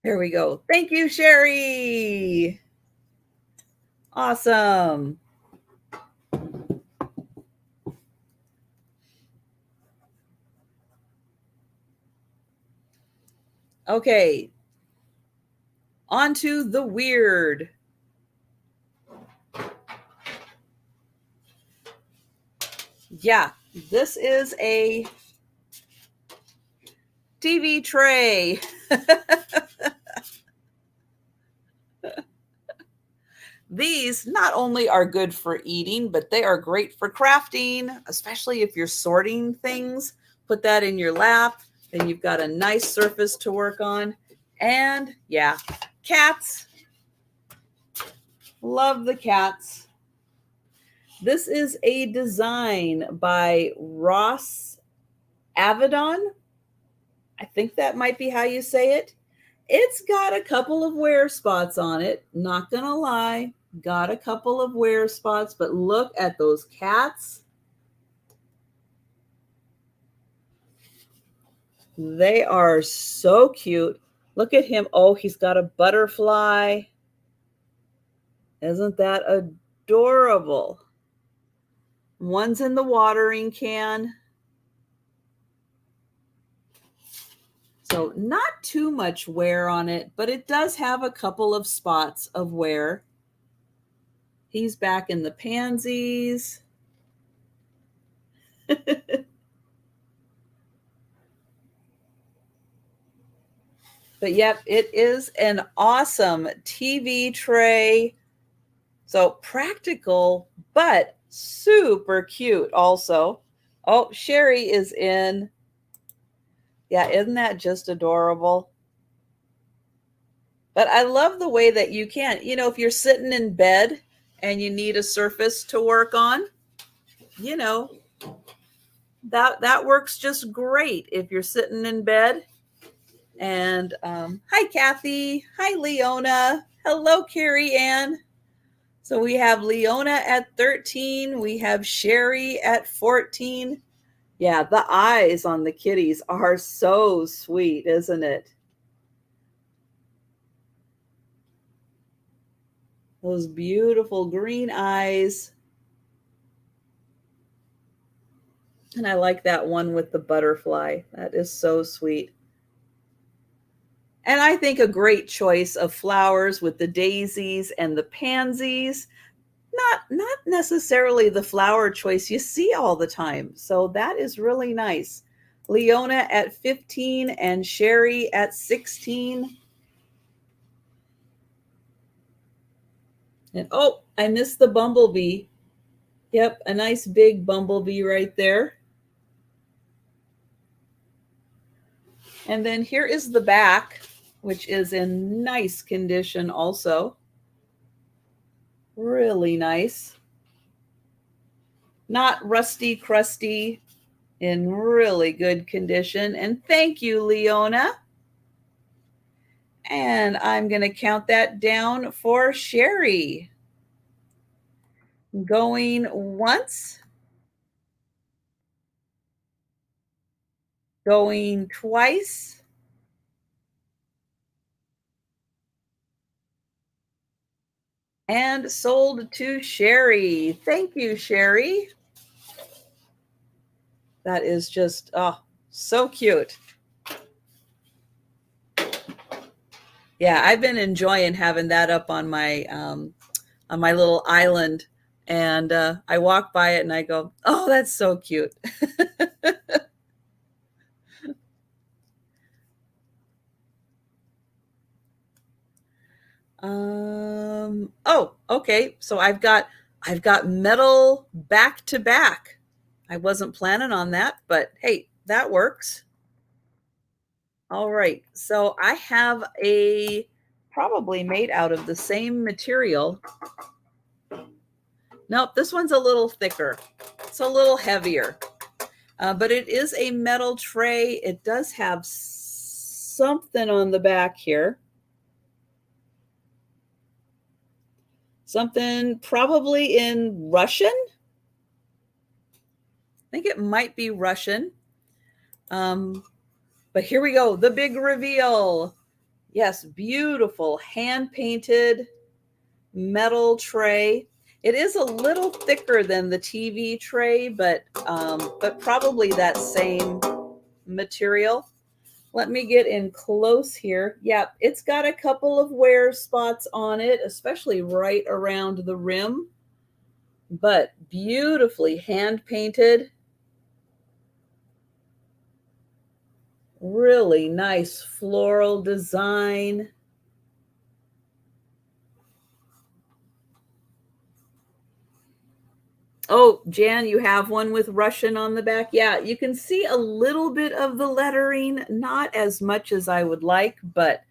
there we go. Thank you, Sherry. Awesome. Okay. onto the weird. Yeah, this is a TV tray. These not only are good for eating, but they are great for crafting, especially if you're sorting things. Put that in your lap, then you've got a nice surface to work on. And yeah, cats. Love the cats. This is a design by Ross Avedon. I think that might be how you say it. It's got a couple of wear spots on it. Not gonna lie, got a couple of wear spots, but look at those cats. They are so cute. Look at him. Oh, he's got a butterfly. Isn't that adorable? One's in the watering can. So not too much wear on it, but it does have a couple of spots of wear. He's back in the pansies. But yep, it is an awesome TV tray. So practical, but super cute also. Oh, Sherry is in. Yeah, isn't that just adorable? But I love the way that you can, if you're sitting in bed and you need a surface to work on, that works just great if you're sitting in bed. And hi, Kathy. Hi, Leona. Hello, Carrie Ann. So we have Leona at 13. We have Sherry at 14. Yeah, the eyes on the kitties are so sweet, isn't it? Those beautiful green eyes. And I like that one with the butterfly. That is so sweet. And I think a great choice of flowers with the daisies and the pansies. Not necessarily the flower choice you see all the time. So that is really nice. Leona at 15 and Sherry at 16. And oh, I missed the bumblebee. Yep, a nice big bumblebee right there. And then here is the back, which is in nice condition also. Really nice. Not rusty, crusty, in really good condition. And thank you, Leona. And I'm going to count that down for Sherry. Going once. Going twice. And sold to Sherry. Thank you, Sherry. That is just, oh, so cute. Yeah, I've been enjoying having that up on my little island, and I walk by it and I go, "Oh, that's so cute." Oh, okay. So I've got metal back to back. I wasn't planning on that, but hey, that works. All right. So I have a probably made out of the same material. Nope, this one's a little thicker. It's a little heavier. But it is a metal tray. It does have something on the back here. Something probably in Russian. I think it might be Russian. But here we go. The big reveal. Yes, beautiful hand-painted metal tray. It is a little thicker than the TV tray, but probably that same material. Let me get in close here. Yep, it's got a couple of wear spots on it, especially right around the rim, but beautifully hand painted. Really nice floral design. Oh, Jan, you have one with Russian on the back. Yeah, you can see a little bit of the lettering, not as much as I would like, but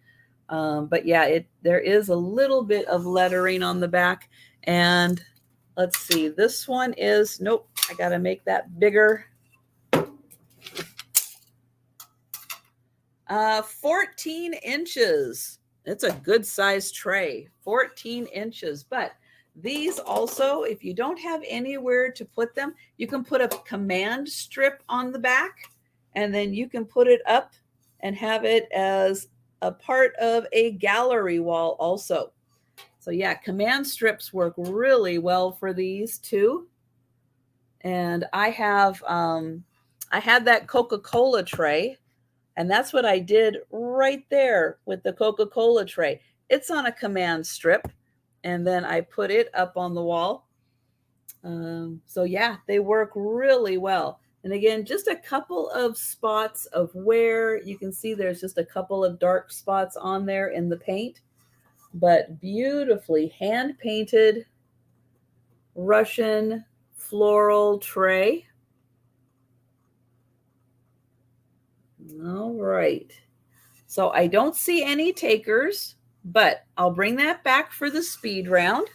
yeah, there is a little bit of lettering on the back. And let's see, this one is, nope, I got to make that bigger. 14 inches. It's a good size tray, 14 inches. But these also, if you don't have anywhere to put them, you can put a command strip on the back, and then you can put it up and have it as a part of a gallery wall also. So yeah, command strips work really well for these too. And I had that Coca-Cola tray, and that's what I did right there with the Coca-Cola tray. It's on a command strip, and then I put it up on the wall. So yeah, they work really well. And again, just a couple of spots of wear. You can see there's just a couple of dark spots on there in the paint, but beautifully hand painted Russian floral tray. All right. So I don't see any takers, but I'll bring that back for the speed round.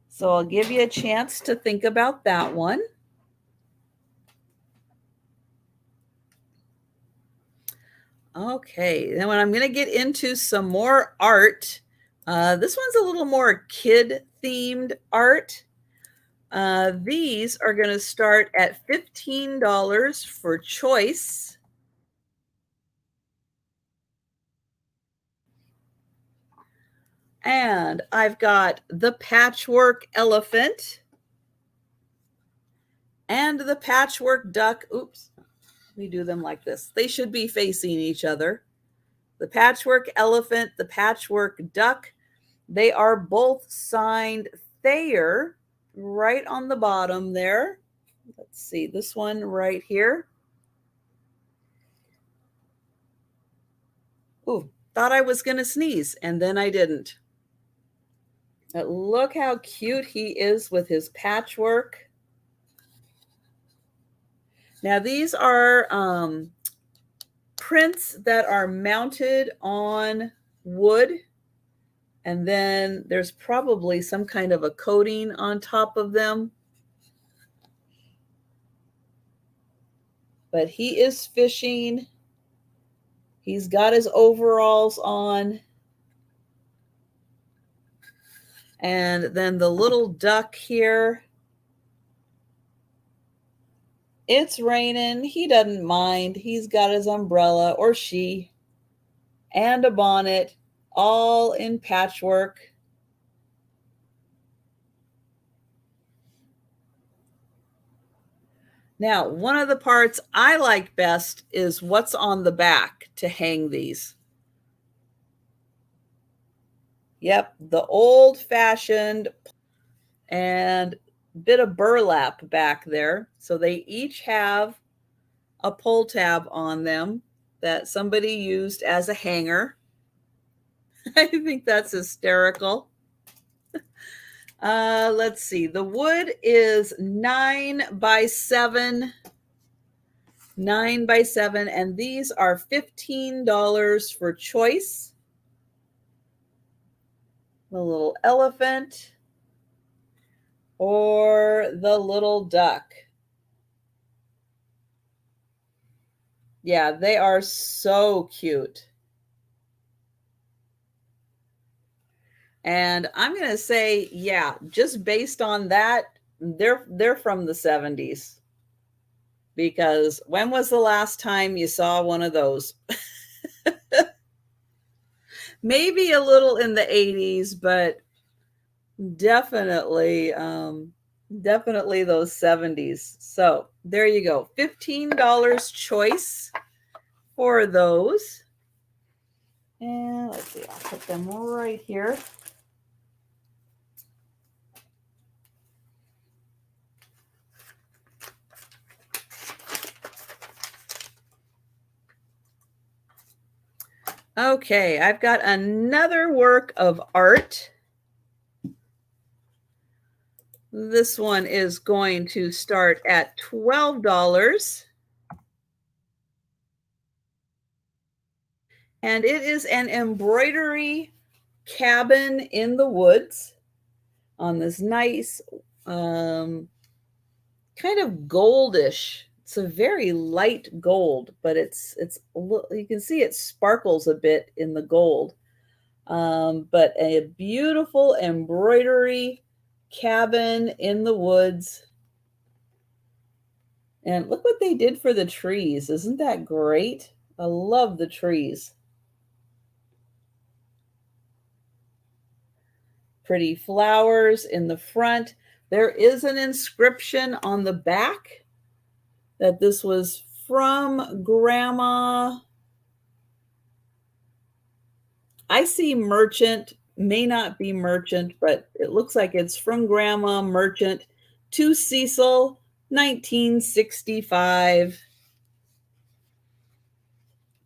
So I'll give you a chance to think about that one. Okay, then when I'm going to get into some more art, this one's a little more kid-themed art. These are going to start at $15 for choice. And I've got the patchwork elephant and the patchwork duck. Oops, we do them like this. They should be facing each other. The patchwork elephant, the patchwork duck. They are both signed Thayer right on the bottom there. Let's see, this one right here. Ooh, thought I was going to sneeze, and then I didn't. But look how cute he is with his patchwork. Now, these are prints that are mounted on wood, and then there's probably some kind of a coating on top of them. But he is fishing. He's got his overalls on. And then the little duck here. It's raining. He doesn't mind. He's got his umbrella, or she, and a bonnet, all in patchwork. Now, one of the parts I like best is what's on the back to hang these. Yep, the old-fashioned and bit of burlap back there. So they each have a pull tab on them that somebody used as a hanger. I think that's hysterical. Let's see. The wood is 9 by 7. 9 by 7, and these are $15 for choice. The little elephant or the little duck. Yeah, they are so cute. And I'm going to say, yeah, just based on that, they're from the 70s. Because when was the last time you saw one of those? Maybe a little in the 80s, but definitely definitely those 70s. So there you go, $15 choice for those. And let's see, I'll put them right here. Okay, I've got another work of art. This one is going to start at $12. And it is an embroidery cabin in the woods on this nice kind of goldish. It's a very light gold, but it's you can see it sparkles a bit in the gold. But a beautiful embroidery cabin in the woods. And look what they did for the trees. Isn't that great? I love the trees. Pretty flowers in the front. There is an inscription on the back that this was from Grandma. I see Merchant, may not be Merchant, but it looks like it's from Grandma Merchant to Cecil, 1965.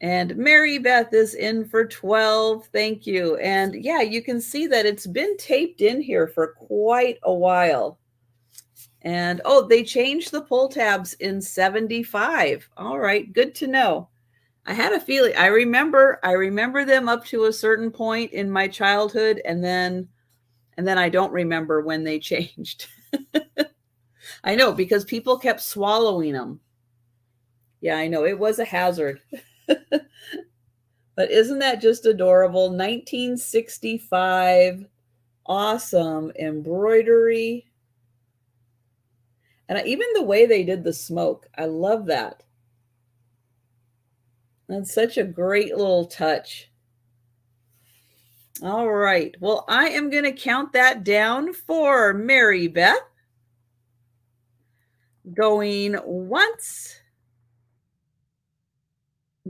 And Mary Beth is in for 12. Thank you. And yeah, you can see that it's been taped in here for quite a while. And oh, they changed the pull tabs in 75. All right, good to know. I had a feeling, I remember them up to a certain point in my childhood, and then I don't remember when they changed. I know, because people kept swallowing them. Yeah, I know, it was a hazard. But isn't that just adorable? 1965, awesome embroidery. And even the way they did the smoke, I love that. That's such a great little touch. All right. Well, I am going to count that down for Mary Beth. Going once.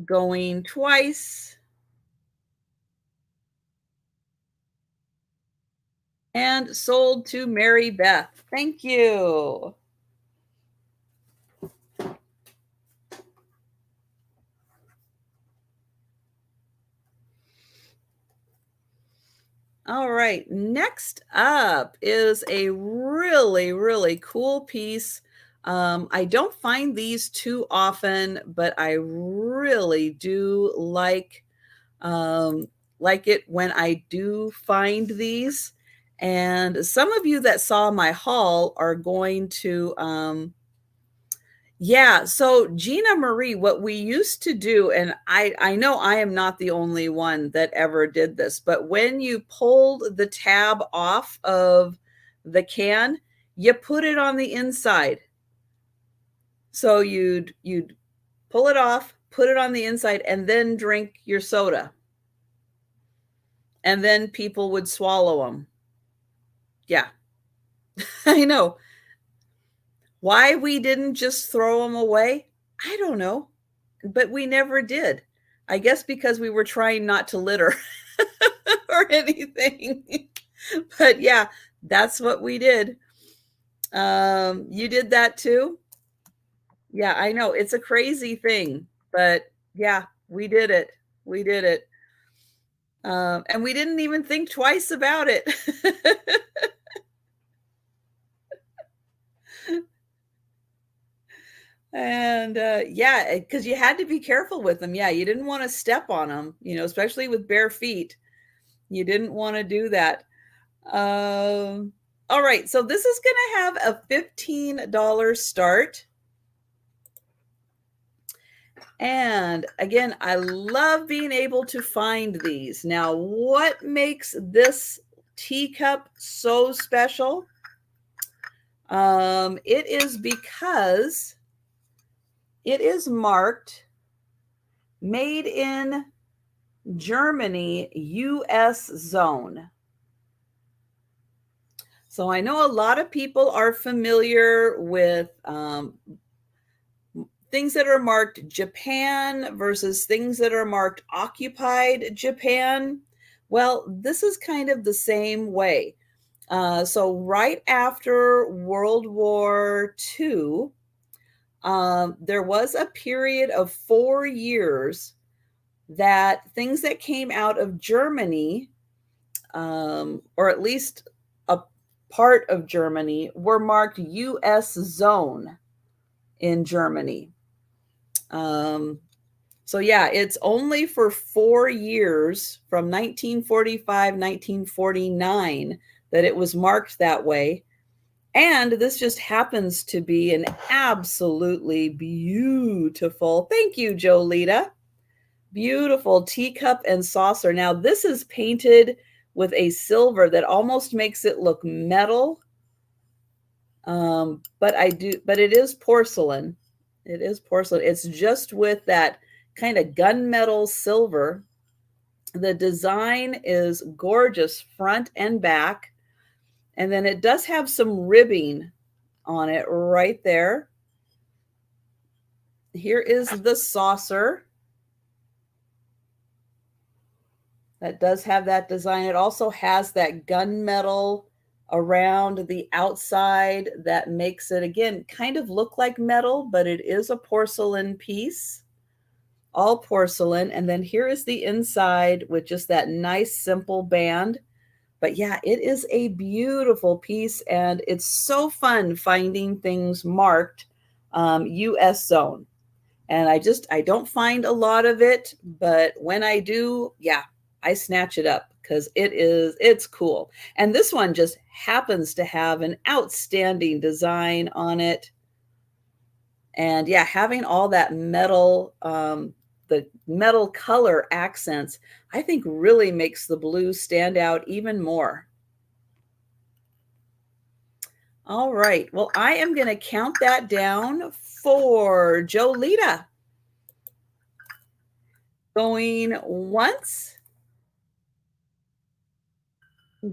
Going twice. And sold to Mary Beth. Thank you. All right, next up is a really, really cool piece. I don't find these too often, but I really do like it when I do find these. And some of you that saw my haul are going to yeah, so Gina Marie, what we used to do, and I know I am not the only one that ever did this, but when you pulled the tab off of the can, you put it on the inside. So you'd pull it off, put it on the inside, and then drink your soda. And then people would swallow them. Yeah, I know. Why we didn't just throw them away, I don't know. But we never did. I guess because we were trying not to litter or anything. But yeah, that's what we did. You did that too? Yeah, I know. It's a crazy thing, but yeah, we did it. We did it. And we didn't even think twice about it. And yeah, because you had to be careful with them. Yeah, you didn't want to step on them, especially with bare feet. You didn't want to do that. All right, so this is going to have a $15 start. And again, I love being able to find these. Now, what makes this teacup so special? It is because it is marked made in Germany, US zone. So I know a lot of people are familiar with things that are marked Japan versus things that are marked occupied Japan. Well, this is kind of the same way. So right after World War II, there was a period of 4 years that things that came out of Germany, or at least a part of Germany, were marked US zone in Germany. So yeah, it's only for 4 years from 1945, 1949 that it was marked that way. And this just happens to be an absolutely beautiful, thank you, Jolita, beautiful teacup and saucer. Now this is painted with a silver that almost makes it look metal. But it is porcelain. It is porcelain. It's just with that kind of gunmetal silver. The design is gorgeous front and back. And then it does have some ribbing on it right there. Here is the saucer. That does have that design. It also has that gunmetal around the outside that makes it, again, kind of look like metal, but it is a porcelain piece, all porcelain. And then here is the inside with just that nice simple band. But yeah, it is a beautiful piece, and it's so fun finding things marked US zone. And I don't find a lot of it, but when I do, yeah, I snatch it up because it's cool. And this one just happens to have an outstanding design on it. And yeah, having all that metal, the metal color accents, I think really makes the blue stand out even more. All right, well, I am going to count that down for Jolita. Going once,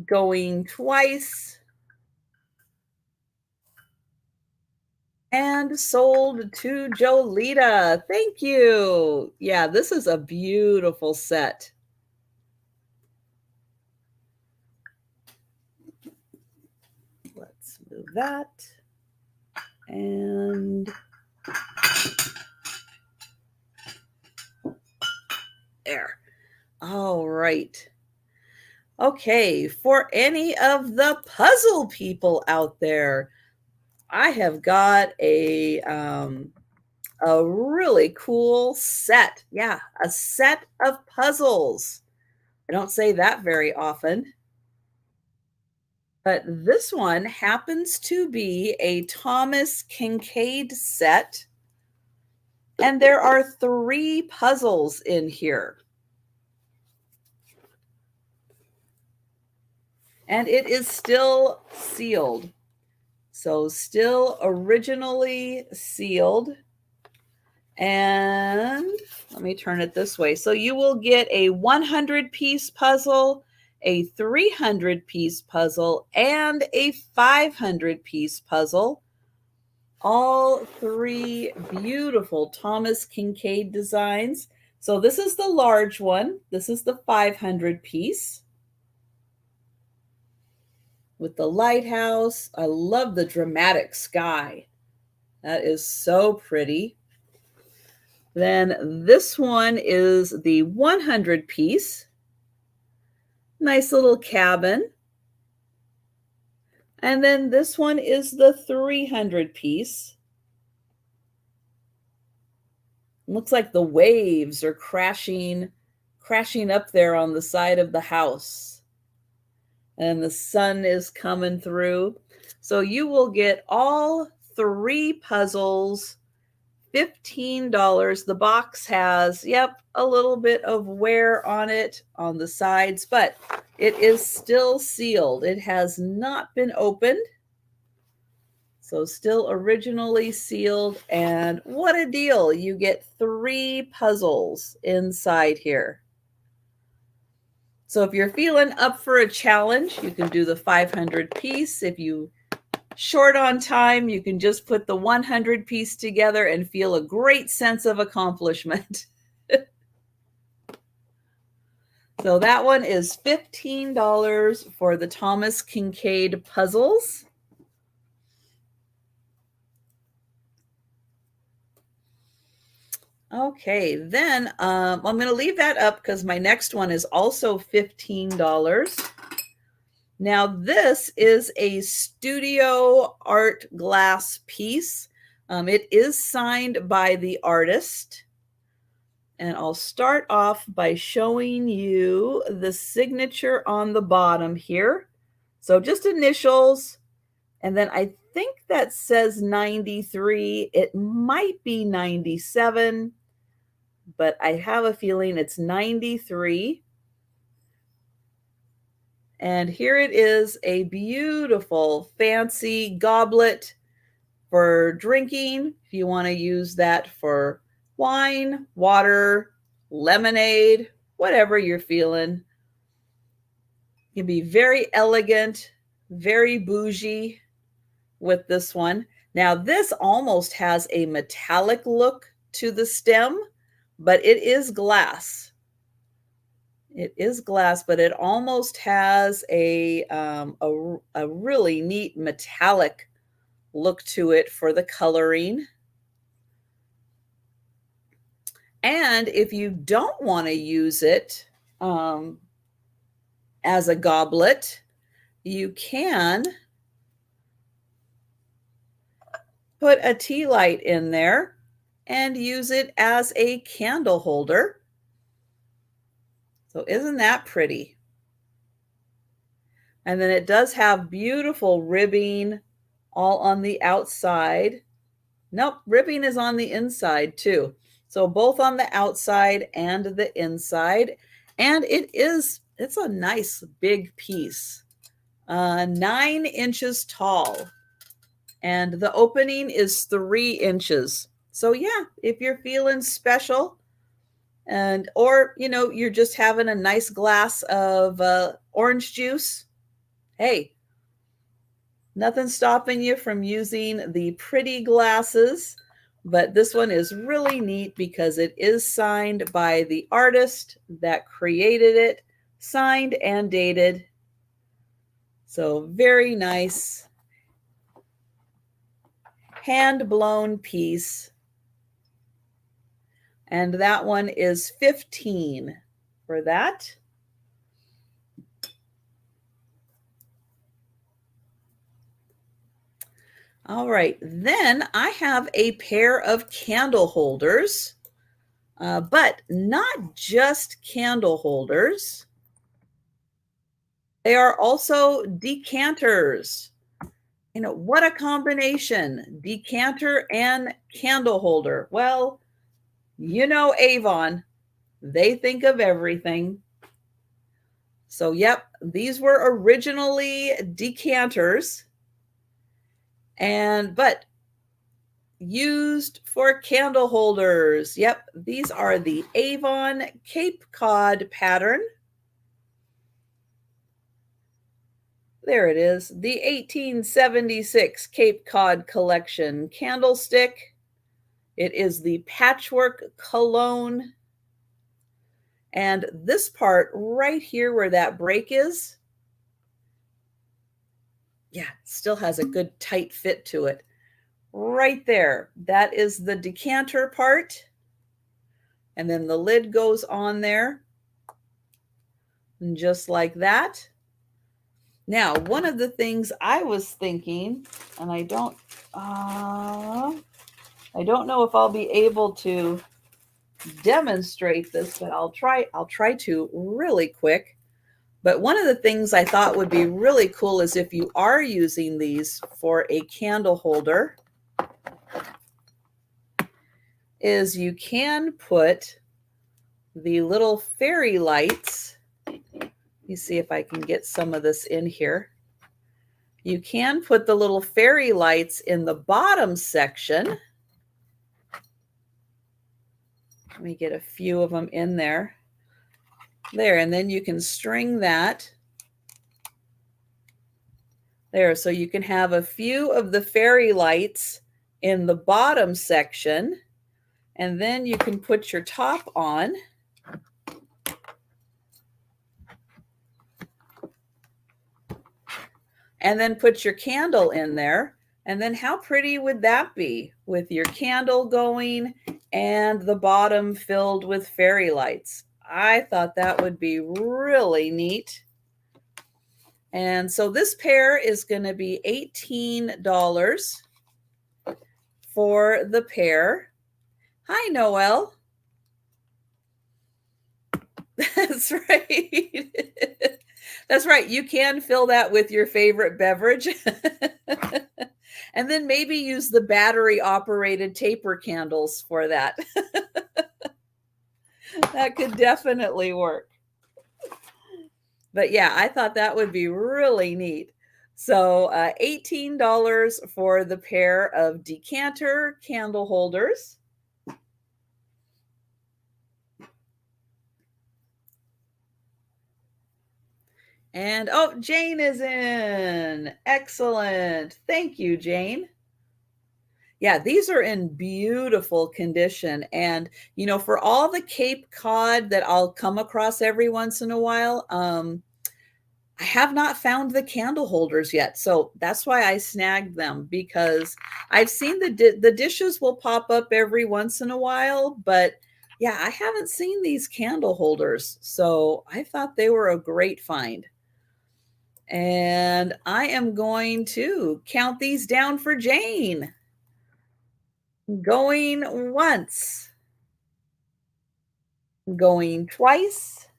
going twice, and sold to Jolita. Thank you. Yeah, this is a beautiful set. Let's move that. And there. All right. Okay, for any of the puzzle people out there, I have got a really cool set. Yeah, a set of puzzles. I don't say that very often. But this one happens to be a Thomas Kincaid set. And there are 3 puzzles in here. And it is still sealed. So still originally sealed. And let me turn it this way. So you will get a 100-piece puzzle, a 300-piece puzzle, and a 500-piece puzzle. All 3 beautiful Thomas Kincaid designs. So this is the large one. This is the 500-piece. With the lighthouse. I love the dramatic sky. That is so pretty. Then this one is the 100-piece. Nice little cabin. And then this one is the 300-piece. Looks like the waves are crashing up there on the side of the house. And the sun is coming through. So you will get all 3 puzzles, $15. The box has, yep, a little bit of wear on it on the sides, but it is still sealed. It has not been opened. So still originally sealed. And what a deal. You get 3 puzzles inside here. So if you're feeling up for a challenge, you can do the 500 piece. If you short on time, you can just put the 100 piece together and feel a great sense of accomplishment. So that one is $15 for the Thomas Kincaid puzzles. Okay, then I'm going to leave that up because my next one is also $15. Now this is a studio art glass piece. It is signed by the artist. And I'll start off by showing you the signature on the bottom here. So just initials. And then I think that says 93. It might be 97, but I have a feeling it's 93. And here it is, a beautiful, fancy goblet for drinking. If you want to use that for wine, water, lemonade, whatever you're feeling. You can be very elegant, very bougie with this one. Now, this almost has a metallic look to the stem, but it is glass. It is glass, but it almost has a really neat metallic look to it for the coloring. And if you don't want to use it as a goblet, you can put a tea light in there and use it as a candle holder. So isn't that pretty? And then it does have beautiful ribbing all on the outside. Nope, ribbing is on the inside too. So both on the outside and the inside. And it's a nice big piece. 9 inches tall. And the opening is 3 inches. So yeah, if you're feeling special, or you're just having a nice glass of orange juice, hey, nothing stopping you from using the pretty glasses. But this one is really neat because it is signed by the artist that created it, signed and dated. So very nice hand blown piece. And that one is $15 for that. All right, then I have a pair of candle holders, but not just candle holders. They are also decanters. What a combination, decanter and candle holder. Well, Avon, they think of everything. So, yep, these were originally decanters, but used for candle holders. Yep, these are the Avon Cape Cod pattern. There it is, the 1876 Cape Cod collection candlestick. It is the Patchwork Cologne. And this part right here where that break is, yeah, still has a good tight fit to it. Right there, that is the decanter part. And then the lid goes on there. And just like that. Now, one of the things I was thinking, and I don't know if I'll be able to demonstrate this, but I'll try to really quick. But one of the things I thought would be really cool is if you are using these for a candle holder, is you can put the little fairy lights. Let me see if I can get some of this in here. You can put the little fairy lights in the bottom section. Let me get a few of them in there. There, and then you can string that There, so you can have a few of the fairy lights in the bottom section, and then you can put your top on. And then put your candle in there. And then how pretty would that be with your candle going and the bottom filled with fairy lights? I thought that would be really neat. And so this pair is going to be $18 for the pair. Hi, Noelle. That's right. That's right. You can fill that with your favorite beverage. And then maybe use the battery operated taper candles for that. That could definitely work. But yeah, I thought that would be really neat. So $18 for the pair of decanter candle holders. And oh, Jane is in. Excellent. Thank you, Jane. Yeah, these are in beautiful condition. And, you know, for all the Cape Cod that I'll come across every once in a while, I have not found the candle holders yet. So that's why I snagged them, because I've seen the dishes will pop up every once in a while, but yeah, I haven't seen these candle holders. So I thought they were a great find. And I am going to count these down for Jane. Going once, going twice,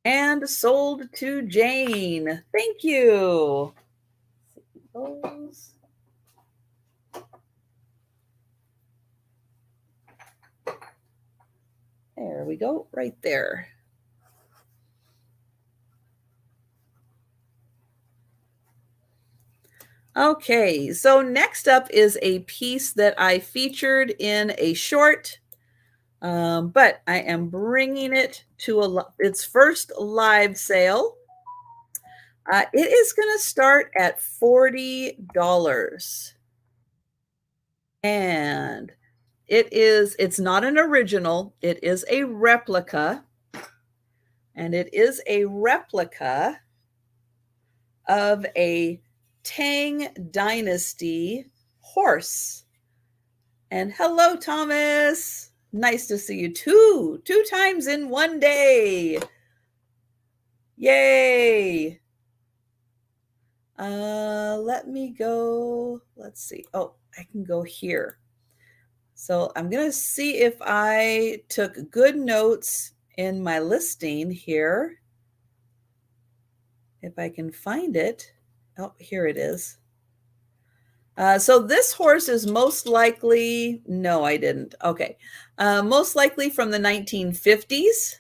and sold to Jane. Thank you. Those. There we go, right there. Okay, so next up is a piece that I featured in a short, but I am bringing it to its first live sale. It is going to start at $40. And it's not an original, it is a replica. And it is a replica of a Tang Dynasty horse. And hello, Thomas. Nice to see you two times in one day. Yay. Let me go. Let's see. Oh, I can go here. So I'm going to see if I took good notes in my listing here. If I can find it. Oh, here it is. So this horse is most likely, no, I didn't. Okay. Most likely from the 1950s.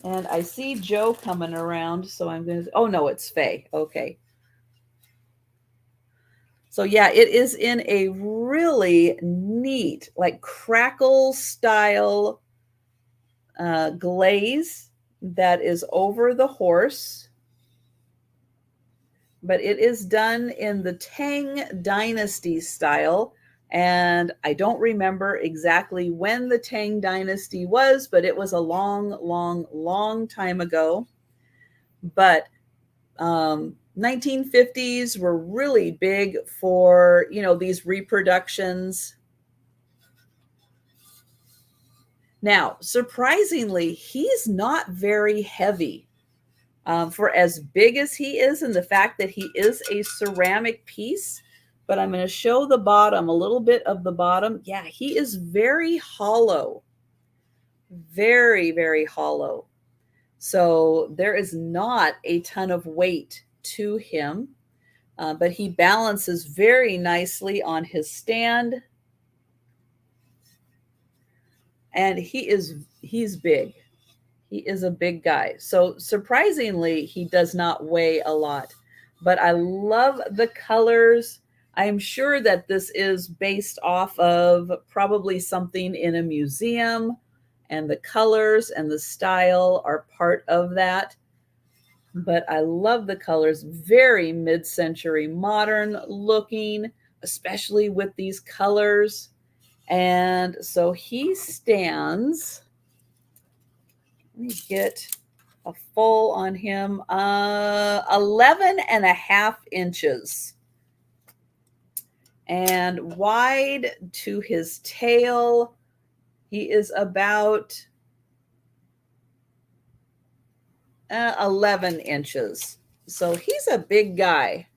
And I see Joe coming around, so I'm going to, oh no, it's Faye. Okay. So yeah, it is in a really neat, like crackle style glaze that is over the horse. But it is done in the Tang Dynasty style. And I don't remember exactly when the Tang Dynasty was, but it was a long time ago. But 1950s were really big for, you know, these reproductions. Now, surprisingly, he's not very heavy. For as big as he is, and the fact that he is a ceramic piece, but I'm going to show the bottom, a little bit of the bottom. Yeah, he is very hollow, very hollow. So there is not a ton of weight to him, but he balances very nicely on his stand. And he's big. He is a big guy. So surprisingly, he does not weigh a lot. But I love the colors. I'm sure that this is based off of probably something in a museum. and the colors and the style are part of that. But I love the colors, very mid-century modern looking, especially with these colors. And so he stands, let me get a full on him, 11 and a half inches. And wide to his tail, he is about 11 inches. So he's a big guy.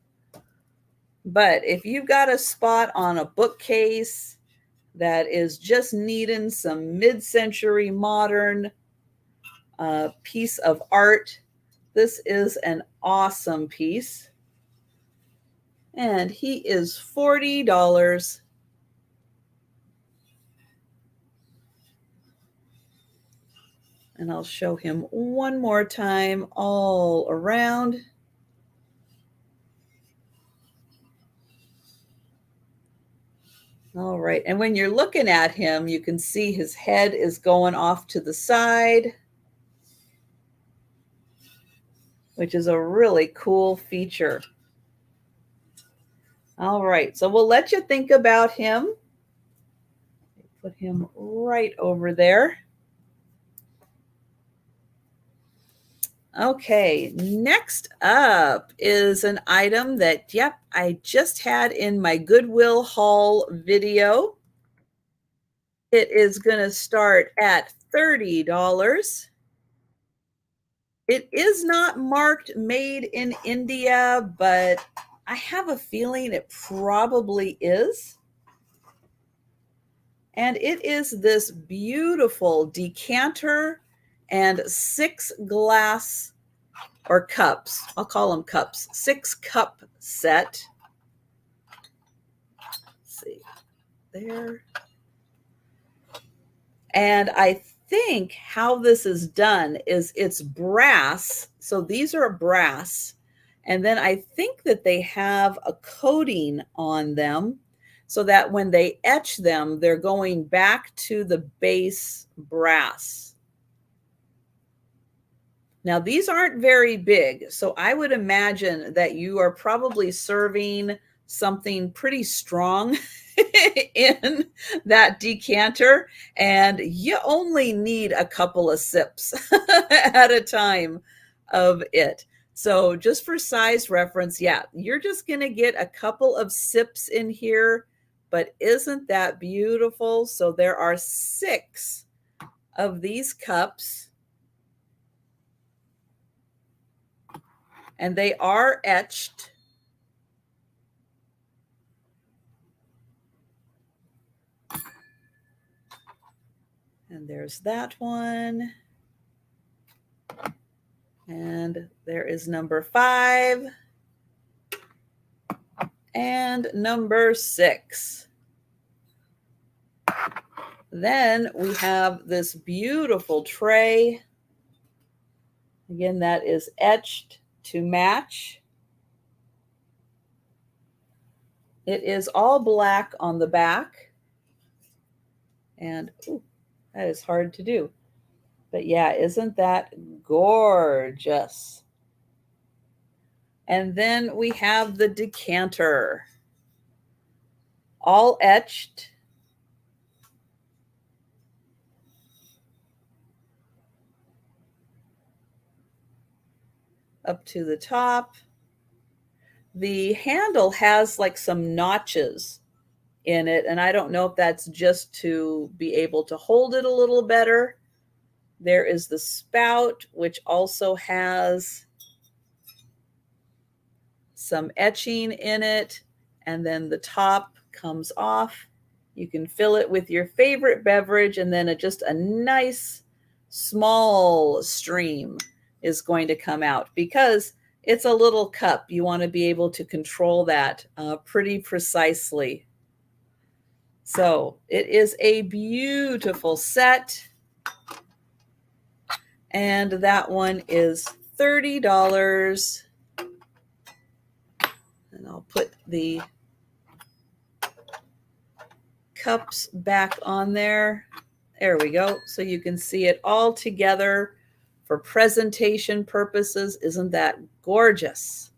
But if you've got a spot on a bookcase that is just needing some mid-century modern piece of art, this is an awesome piece. And he is $40. And I'll show him one more time all around. All right, and when you're looking at him, you can see his head is going off to the side, which is a really cool feature. All right, so we'll let you think about him. Put him right over there. Okay, next up is an item that, yep, I just had in my Goodwill haul video. It is going to start at $30. It is not marked made in India, but I have a feeling it probably is. And it is this beautiful decanter and 6 glass or cups. I'll call them cups. 6 cup set. Let's see there. And I think how this is done is it's brass. So these are brass. And then I think that they have a coating on them so that when they etch them, they're going back to the base brass. Now, these aren't very big, so I would imagine that you are probably serving something pretty strong in that decanter, and you only need a couple of sips at a time of it. So just for size reference, yeah, you're just going to get a couple of sips in here, but isn't that beautiful? So there are 6 of these cups, and they are etched. And there's that one. And there is number 5 and number 6. Then we have this beautiful tray. Again, that is etched to match. It is all black on the back. And ooh, that is hard to do. But yeah, isn't that gorgeous? And then we have the decanter, all etched. Up to the top. The handle has like some notches in it, and I don't know if that's just to be able to hold it a little better. There is the spout, which also has some etching in it, and then the top comes off. You can fill it with your favorite beverage, and then just a nice small stream is going to come out. Because it's a little cup, you want to be able to control that pretty precisely. So it is a beautiful set. And that one is $30. And I'll put the cups back on there. There we go. So you can see it all together for presentation purposes. Isn't that gorgeous?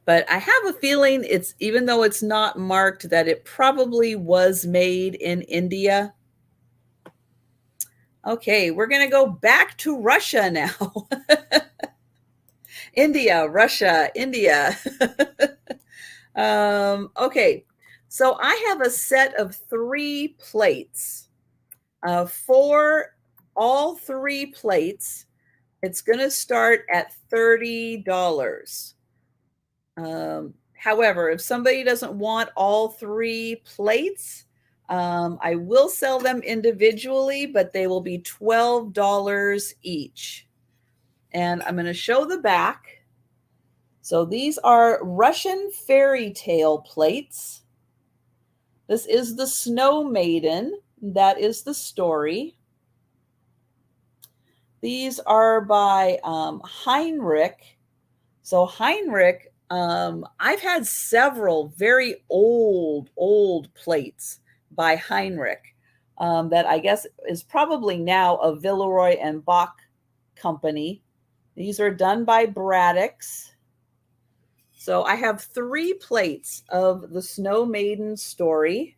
But I have a feeling it's, even though it's not marked, that it probably was made in India. Okay, we're going to go back to Russia now. India, Russia, India. Okay, so I have a set of 3 plates. For all 3 plates, it's going to start at $30. However, if somebody doesn't want all 3 plates, I will sell them individually, but they will be $12 each. And I'm going to show the back. So these are Russian fairy tale plates. This is the Snow Maiden. That is the story. These are by Heinrich. So Heinrich, I've had several very old plates by Heinrich that I guess is probably now a Villeroy and Boch company. These are done by Braddock's. So I have 3 plates of the Snow Maiden story.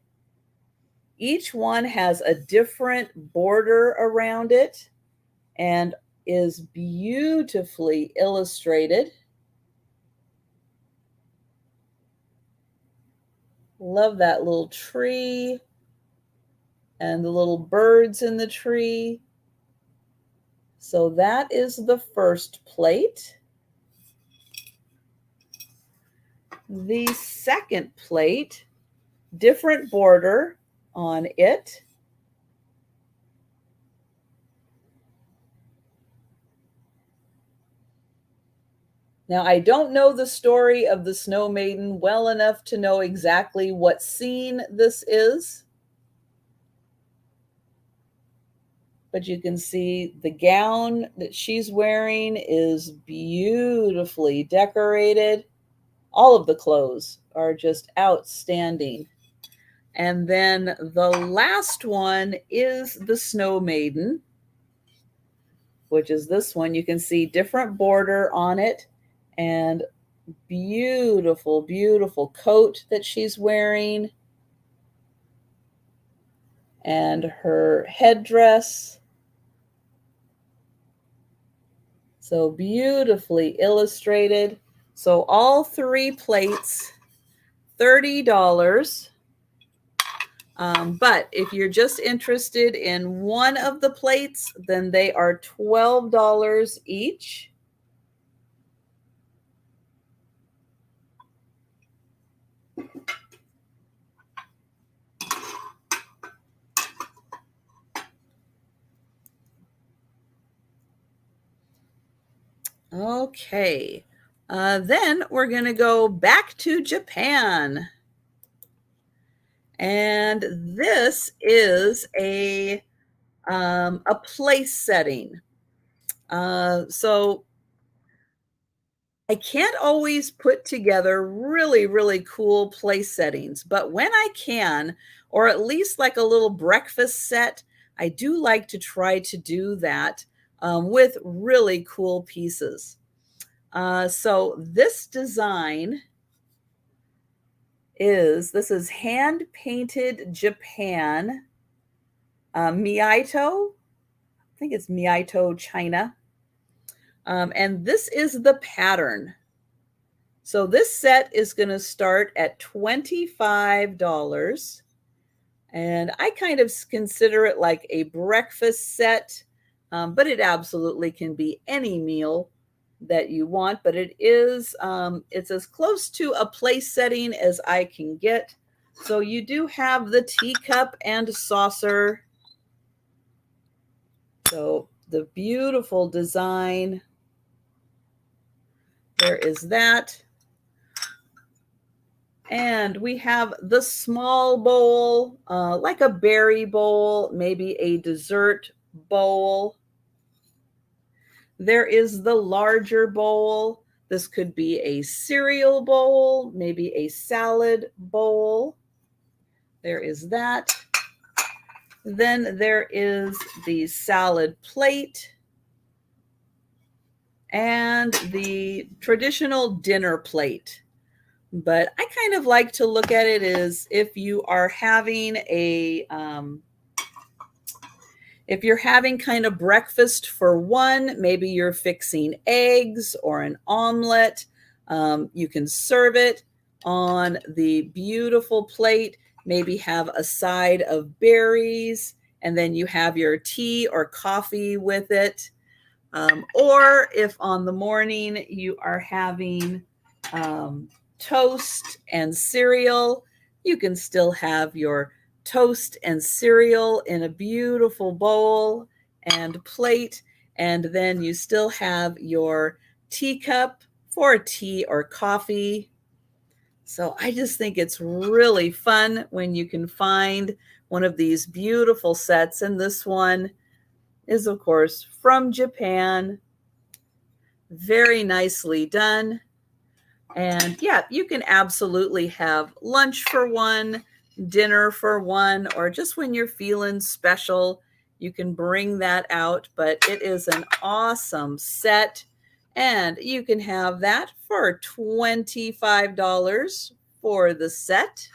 Each one has a different border around it and is beautifully illustrated. Love that little tree and the little birds in the tree. So that is the first plate. The second plate, different border on it. Now, I don't know the story of the Snow Maiden well enough to know exactly what scene this is. But you can see the gown that she's wearing is beautifully decorated. All of the clothes are just outstanding. And then the last one is the Snow Maiden, which is this one. You can see different border on it and beautiful, beautiful coat that she's wearing and her headdress. So beautifully illustrated. So all 3 plates, $30. But if you're just interested in one of the plates, then they are $12 each. Okay, then we're going to go back to Japan. And this is a place setting. So I can't always put together really, really cool place settings, but when I can, or at least like a little breakfast set, I do like to try to do that with really cool pieces. So this design this is hand painted Japan, Miyito. I think it's Miyito, China. And this is the pattern. So this set is going to start at $25. And I kind of consider it like a breakfast set, but it absolutely can be any meal that you want. But it is, it's as close to a place setting as I can get. So you do have the teacup and saucer. So the beautiful design. There is that. And we have the small bowl, like a berry bowl, maybe a dessert bowl. There is the larger bowl. This could be a cereal bowl, maybe a salad bowl. There is that. Then there is the salad plate and the traditional dinner plate. But I kind of like to look at it as if you are having if you're having kind of breakfast for one, maybe you're fixing eggs or an omelet, you can serve it on the beautiful plate, maybe have a side of berries, and then you have your tea or coffee with it. Or if on the morning you are having toast and cereal, you can still have your toast and cereal in a beautiful bowl and plate, and then you still have your teacup for tea or coffee. So I just think it's really fun when you can find one of these beautiful sets, and this one is, of course, from Japan. Very nicely done. And yeah, you can absolutely have lunch for one, dinner for one, or just when you're feeling special, you can bring that out. But it is an awesome set. And you can have that for $25 for the set.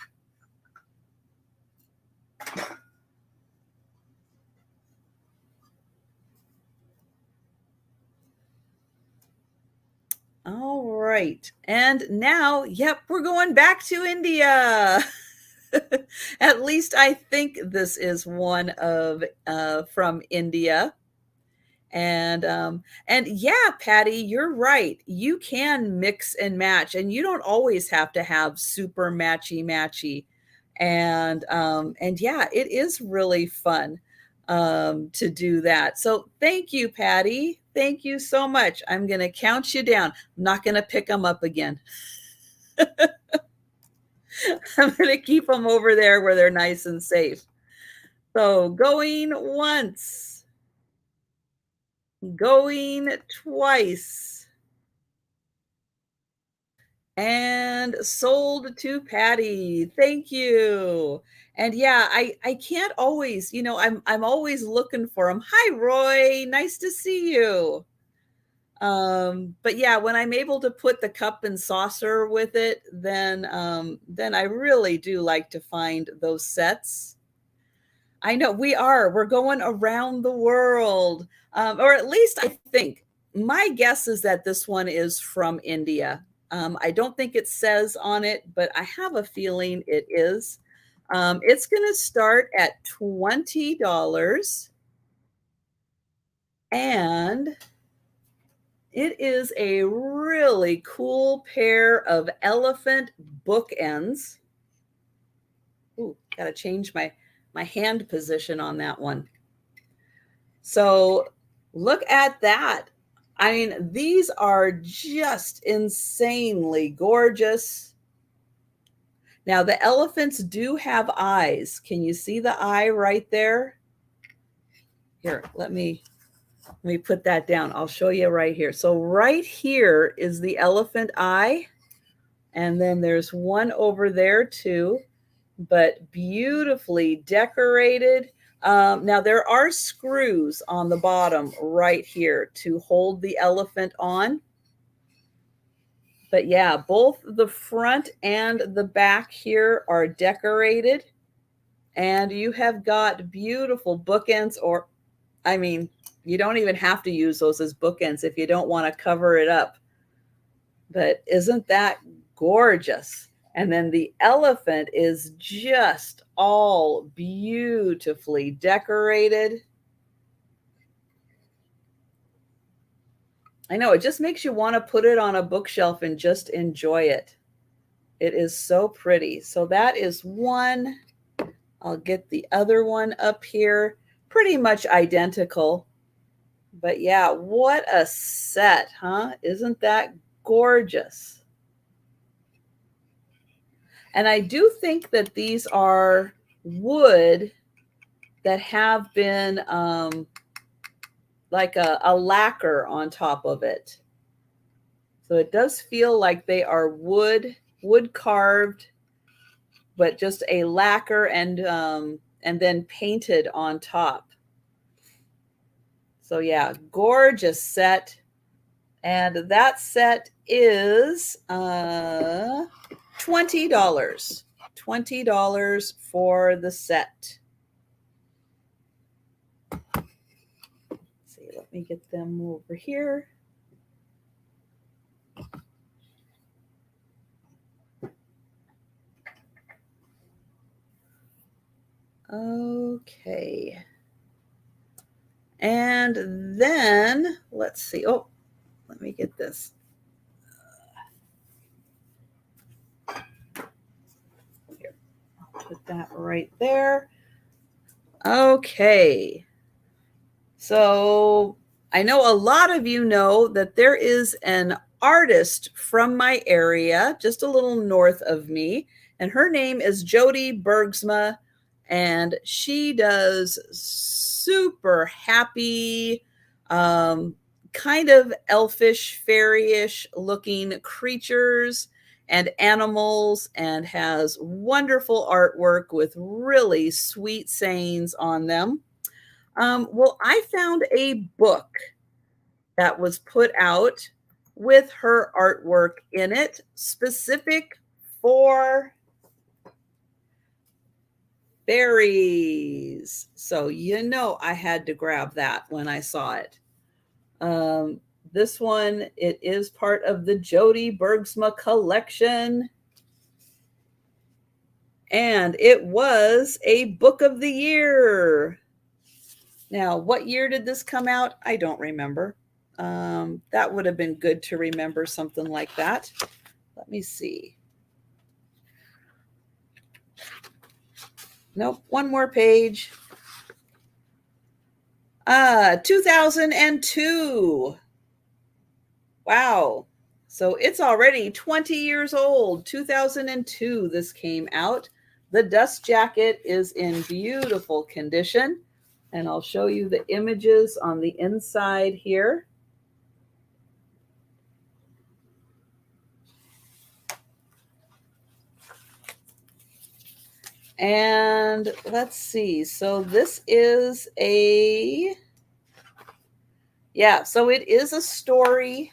All right. And now, yep, we're going back to India. At least I think this is one of from India. And yeah, Patty, you're right. You can mix and match, and you don't always have to have super matchy matchy. And yeah, it is really fun to do that. So thank you, Patty. Thank you so much. I'm going to count you down. I'm not going to pick them up again. I'm going to keep them over there where they're nice and safe. So going once, going twice, and sold to Patty. Thank you. And yeah, I can't always, I'm always looking for them. Hi, Roy. Nice to see you. But yeah, when I'm able to put the cup and saucer with it, then I really do like to find those sets. I know we're going around the world. Or at least I think my guess is that this one is from India. I don't think it says on it, but I have a feeling it is. It's going to start at $20, and it is a really cool pair of elephant bookends. Ooh, got to change my hand position on that one. So look at that. I mean, these are just insanely gorgeous. Now, the elephants do have eyes. Can you see the eye right there? Here, let me put that down. I'll show you right here. So right here is the elephant eye. And then there's one over there too, but beautifully decorated. Now there are screws on the bottom right here to hold the elephant on. But yeah, both the front and the back here are decorated. And you have got beautiful bookends, or, I mean, you don't even have to use those as bookends if you don't want to cover it up. But isn't that gorgeous? And then the elephant is just all beautifully decorated. I know, it just makes you want to put it on a bookshelf and just enjoy it. It is so pretty. So that is one. I'll get the other one up here. Pretty much identical. But yeah, what a set, huh? Isn't that gorgeous? And I do think that these are wood that have been like a lacquer on top of it. So it does feel like they are wood carved, but just a lacquer and then painted on top. So yeah, gorgeous set. And that set is $20. $20 for the set. Let's see, let me get them over here. Okay. And then let's see. Oh, let me get this. Here, I'll put that right there. Okay. So I know a lot of you know that there is an artist from my area, just a little north of me, and her name is Jody Bergsma, and she does super happy, kind of elfish, fairyish looking creatures and animals, and has wonderful artwork with really sweet sayings on them. Well, I found a book that was put out with her artwork in it, specific for fairies. So, you know, I had to grab that when I saw it. This one, it is part of the Jody Bergsma collection. And it was a book of the year. Now, what year did this come out? I don't remember. That would have been good to remember something like that. Let me see. Nope, one more page. 2002. Wow. So it's already 20 years old. 2002 this came out. The dust jacket is in beautiful condition. And I'll show you the images on the inside here. And let's see. So this is so it is a story.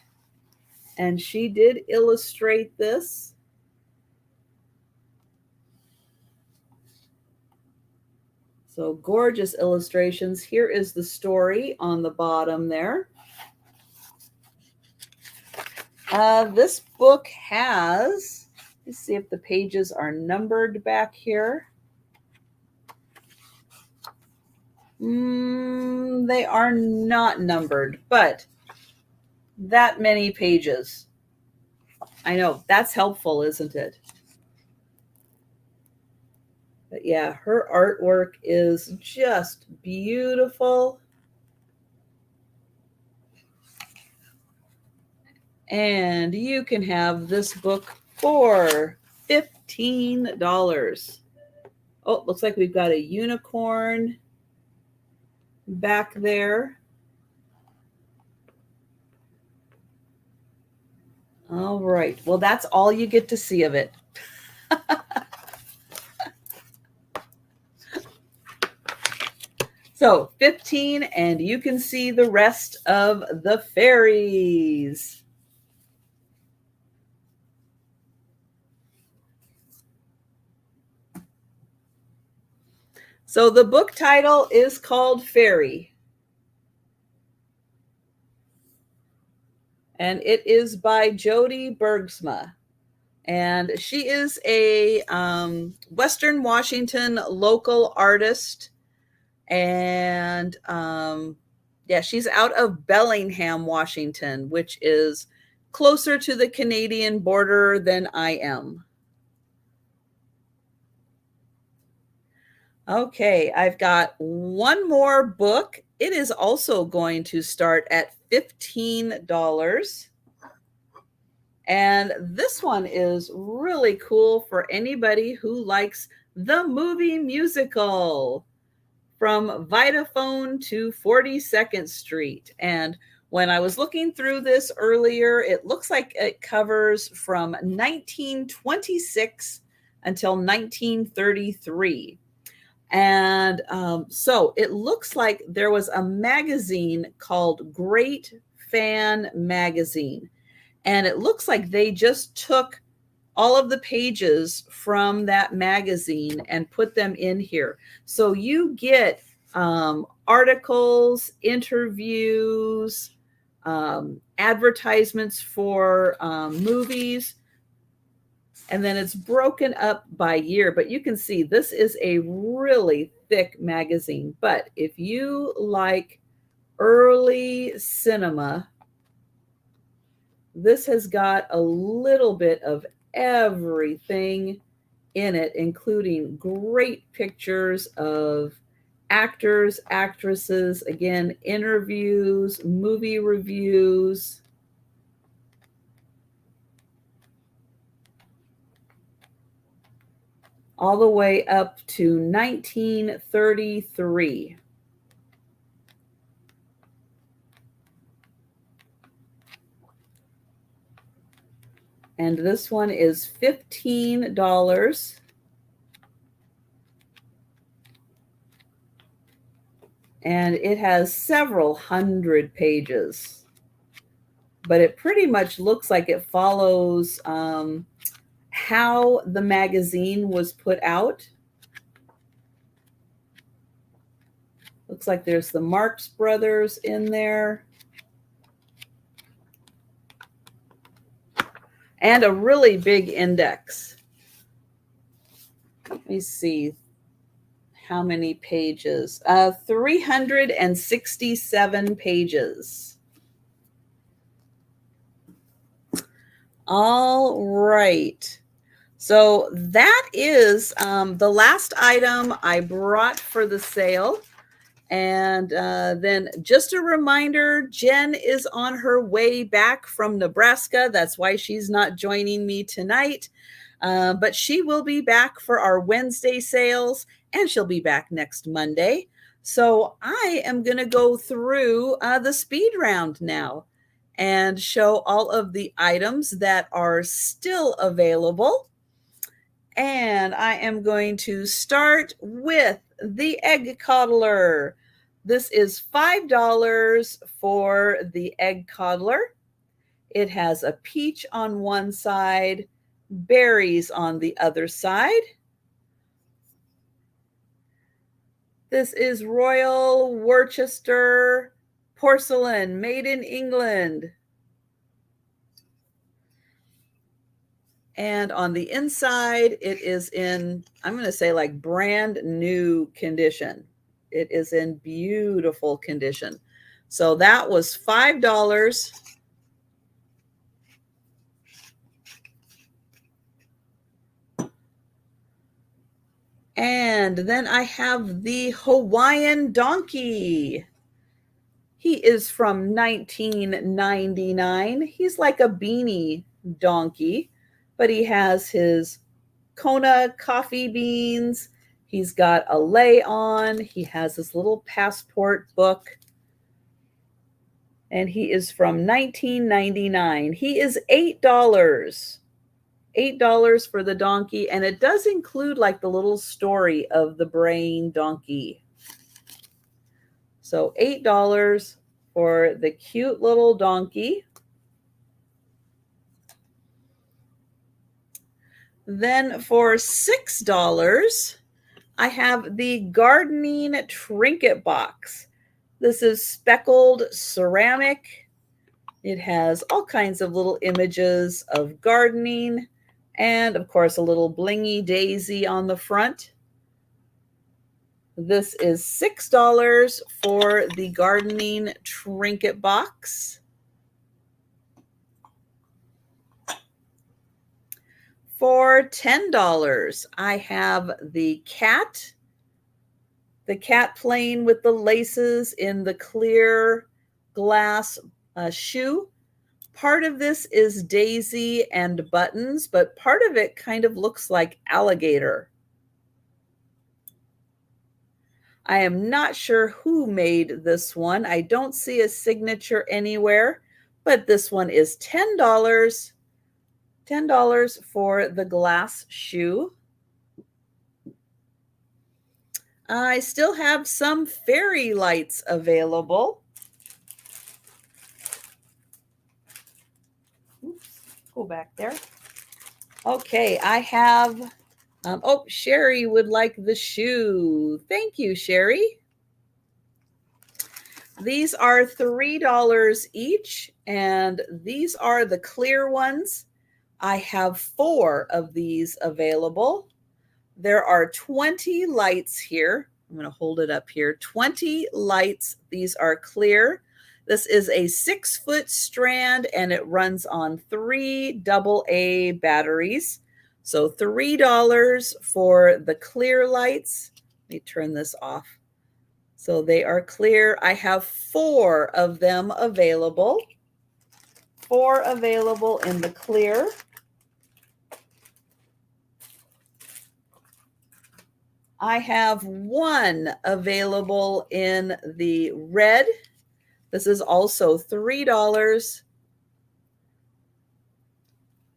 And she did illustrate this. So gorgeous illustrations. Here is the story on the bottom there. This book has, let's see if the pages are numbered back here. They are not numbered, but that many pages. I know, that's helpful, isn't it? But yeah, her artwork is just beautiful. And you can have this book for $15. Oh, looks like we've got a unicorn back there. All right. Well, that's all you get to see of it. So 15, and you can see the rest of the fairies. So the book title is called Fairy. And it is by Jody Bergsma. And she is a Western Washington local artist. And she's out of Bellingham, Washington, which is closer to the Canadian border than I am. Okay, I've got one more book. It is also going to start at $15. And this one is really cool for anybody who likes the movie musical, From Vitaphone to 42nd Street. And When I was looking through this earlier, it looks like it covers from 1926 until 1933. And so it looks like there was a magazine called Great Fan Magazine. And it looks like they just took all of the pages from that magazine and put them in here. So you get articles, interviews, advertisements for movies, and then it's broken up by year. But you can see this is a really thick magazine. But if you like early cinema, this has got a little bit of everything in it, including great pictures of actors, actresses, again, interviews, movie reviews. All the way up to 1933. And this one is $15. And it has several hundred pages. But it pretty much looks like it follows how the magazine was put out. Looks like there's the Marx Brothers in there. And a really big index. Let me see how many pages. 367 pages. All right. So that is the last item I brought for the sale. And then just a reminder, Jen is on her way back from Nebraska. That's why she's not joining me tonight. But she will be back for our Wednesday sales, and she'll be back next Monday. So I am going to go through the speed round now and show all of the items that are still available. And I am going to start with the egg coddler. This is $5 for the egg coddler. It has a peach on one side, berries on the other side. This is Royal Worcester porcelain, made in England. And on the inside, it is in, I'm going to say like brand new condition. It is in beautiful condition. So that was $5. And then I have the Hawaiian donkey. He is from 1999. He's like a beanie donkey, but he has his Kona coffee beans. He's got a lei on. He has his little passport book. And he is from 1999. He is $8. $8 for the donkey. And it does include like the little story of the brain donkey. So $8 for the cute little donkey. Then for $6, I have the gardening trinket box. This is speckled ceramic. It has all kinds of little images of gardening and, of course, a little blingy daisy on the front. This is $6 for the gardening trinket box. For $10, I have the cat playing with the laces in the clear glass shoe. Part of this is daisy and buttons, but part of it kind of looks like alligator. I am not sure who made this one. I don't see a signature anywhere, but this one is $10. $10 for the glass shoe. I still have some fairy lights available. Oops, go back there. Okay, I have, oh, Sherry would like the shoe. Thank you, Sherry. These are $3 each, and these are the clear ones. I have 4 of these available. There are 20 lights here. I'm going to hold it up here. 20 lights. These are clear. This is a 6-foot strand, and it runs on 3 AA batteries. So $3 for the clear lights. Let me turn this off. So they are clear. I have 4 of them available. 4 available in the clear. I have 1 available in the red. This is also $3.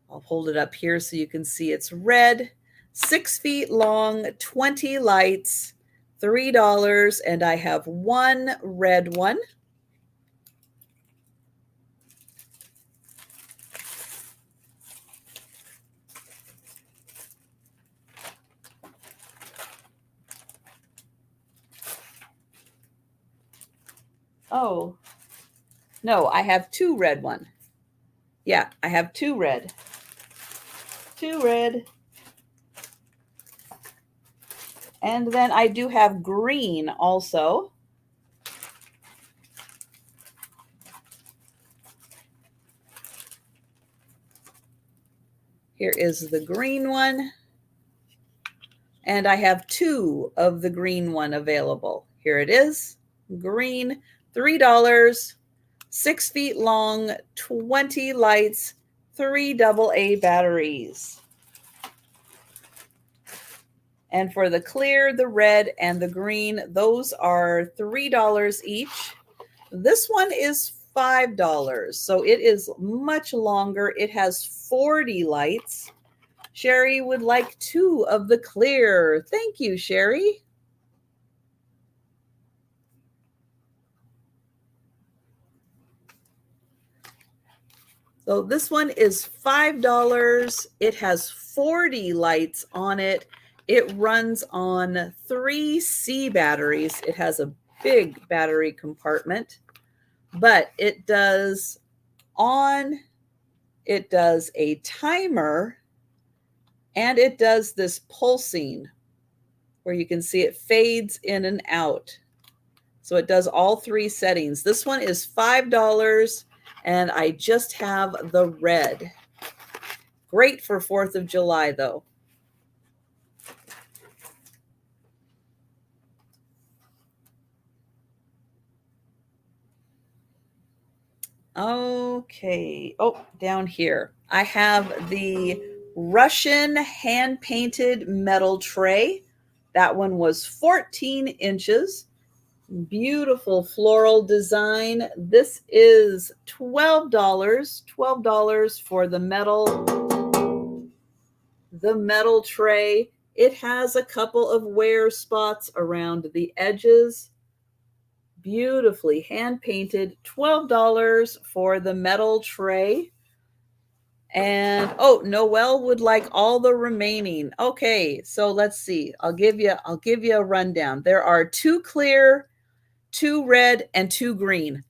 I'll hold it up here so you can see it's red. 6 feet long, 20 lights, $3, and I have 1 red one. Oh, no, I have 2 red one. Yeah, I have 2 red. 2 red. And then I do have green also. Here is the green one. And I have 2 of the green one available. Here it is, green, $3, 6 feet long, 20 lights, 3 AA batteries. And for the clear, the red, and the green, those are $3 each. This one is $5, so it is much longer. It has 40 lights. Sherry would like 2 of the clear. Thank you, Sherry. So this one is $5. It has 40 lights on it. It runs on 3 C batteries. It has a big battery compartment, but it does a timer, and it does this pulsing where you can see it fades in and out. So it does all 3 settings. This one is $5, and I just have the red. Great for 4th of July, though. Okay. Oh, down here. I have the Russian hand-painted metal tray. That one was 14 inches. Beautiful floral design. This is $12. $12 for the metal tray. It has a couple of wear spots around the edges. Beautifully hand painted. $12 for the metal tray. And oh, Noelle would like all the remaining. Okay, so let's see. I'll give you a rundown. There are 2 clear, 2 red, and 2 green.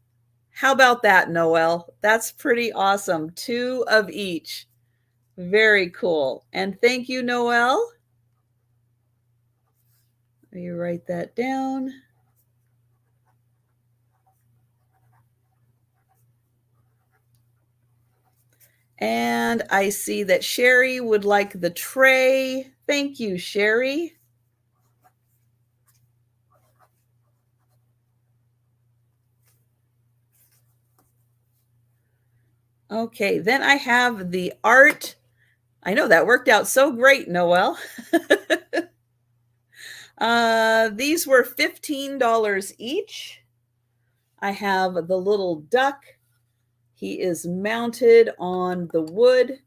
How about that, Noelle? That's pretty awesome. 2 of each. Very cool. And thank you, Noelle. Will you write that down? And I see that Sherry would like the tray. Thank you, Sherry. Okay, then I have the art. I know that worked out so great, Noelle. These were $15 each. I have the little duck. He is mounted on the wood.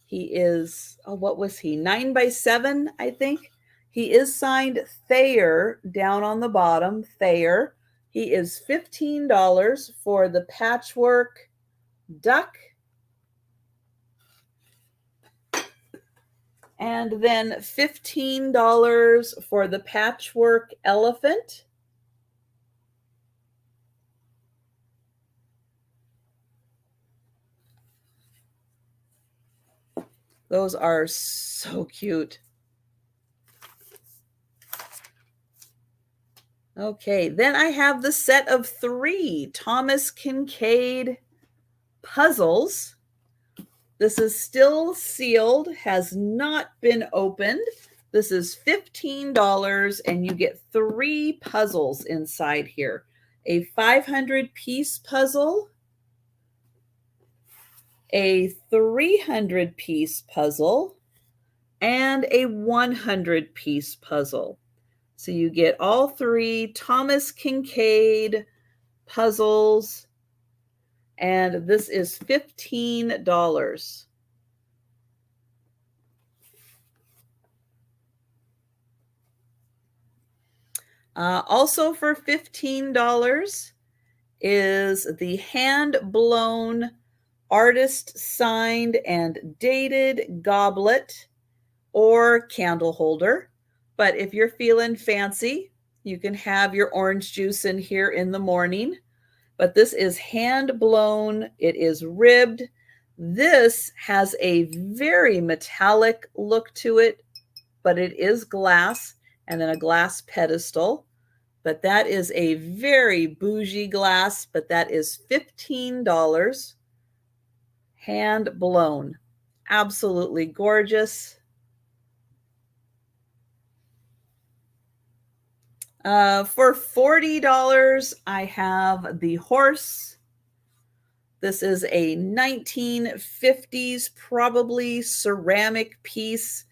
He is, oh, what was he? 9x7, I think. He is signed Thayer down on the bottom, Thayer. He is $15 for the patchwork duck. And then $15 for the patchwork elephant. Those are so cute. Okay, then I have the set of 3 Thomas Kincaid puzzles. This is still sealed, has not been opened. This is $15, and you get 3 puzzles inside here. A 500-piece puzzle, a 300-piece puzzle, and a 100-piece puzzle. So you get all 3 Thomas Kincaid puzzles, and this is $15. Also for $15 is the hand-blown, artist-signed and dated goblet or candle holder. But if you're feeling fancy, you can have your orange juice in here in the morning. But this is hand-blown. It is ribbed. This has a very metallic look to it, but it is glass, and then a glass pedestal. But that is a very bougie glass, but that is $15. Hand blown. Absolutely gorgeous. For $40, I have the horse. This is a 1950s, probably ceramic piece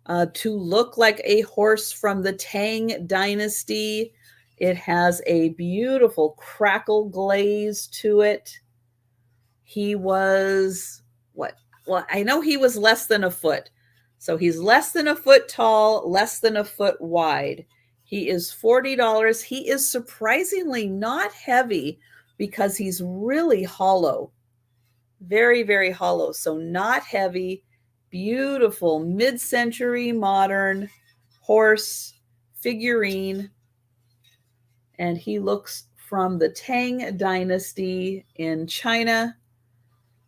to look like a horse from the Tang Dynasty. It has a beautiful crackle glaze to it. He was, what? Well, I know he was less than a foot. So he's less than a foot tall, less than a foot wide. He is $40. He is surprisingly not heavy because he's really hollow. Very, very hollow. So not heavy. Beautiful mid-century modern horse figurine. And he looks from the Tang Dynasty in China.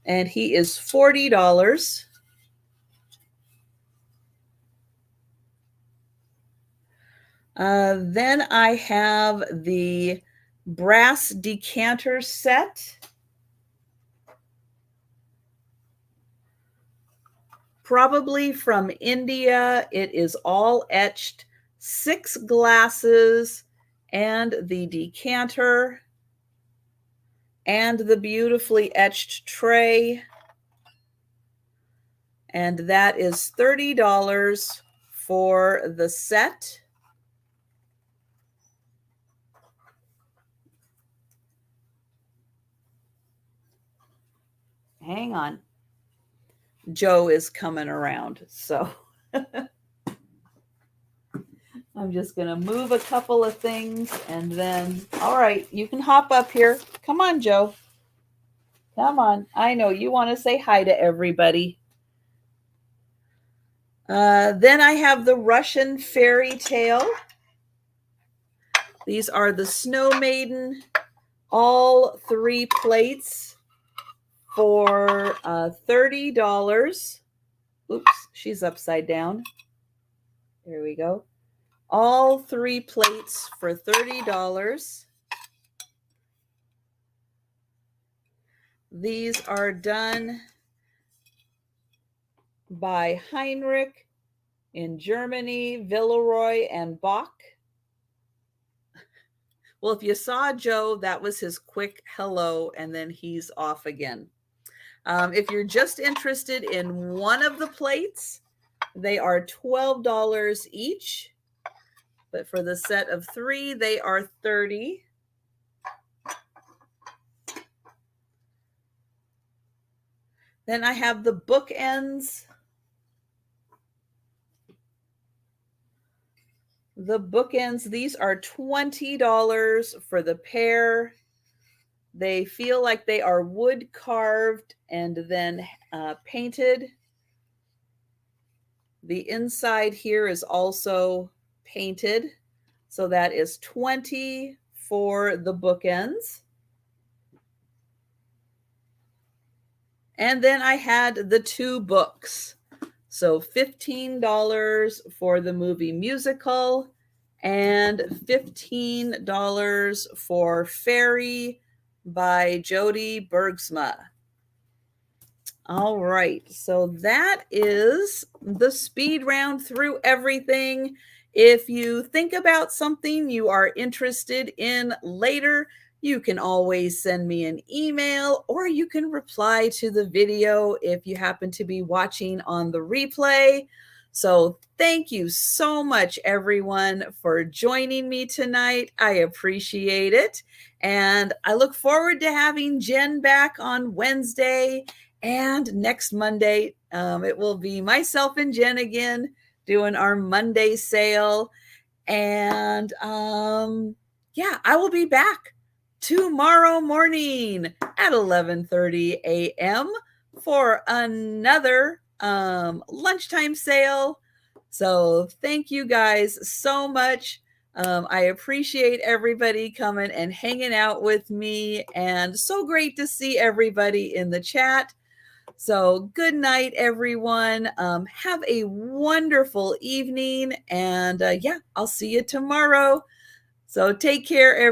And he is $40. Then I have the brass decanter set. Probably from India. It is all etched, 6 glasses and the decanter and the beautifully etched tray. And that is $30 for the set. Hang on. Joe is coming around, so I'm just going to move a couple of things and then, all right, you can hop up here. Come on, Joe. Come on. I know you want to say hi to everybody. Then I have the Russian fairy tale. These are the Snow Maiden, all 3 plates for $30. Oops, she's upside down. There we go. All 3 plates for $30. These are done by Heinrich in Germany, Villeroy and Bach. Well, if you saw Joe, that was his quick hello, and then he's off again. If you're just interested in one of the plates, they are $12 each. but for the set of 3, they are $30. Then I have the bookends. The bookends, these are $20 for the pair. They feel like they are wood carved and then painted. The inside here is also painted. So that is $20 for the bookends. And then I had the 2 books. So $15 for the movie musical and $15 for Fairy by Jody Bergsma. All right, so that is the speed round through everything. If you think about something you are interested in later, you can always send me an email, or you can reply to the video if you happen to be watching on the replay. So thank you so much, everyone, for joining me tonight. I appreciate it. And I look forward to having Jen back on Wednesday. And next Monday, it will be myself and Jen again doing our Monday sale. And yeah, I will be back tomorrow morning at 11:30 a.m. for another lunchtime sale. So thank you guys so much. I appreciate everybody coming and hanging out with me, and so great to see everybody in the chat. So good night, everyone. Have a wonderful evening, and yeah, I'll see you tomorrow. So take care, everyone.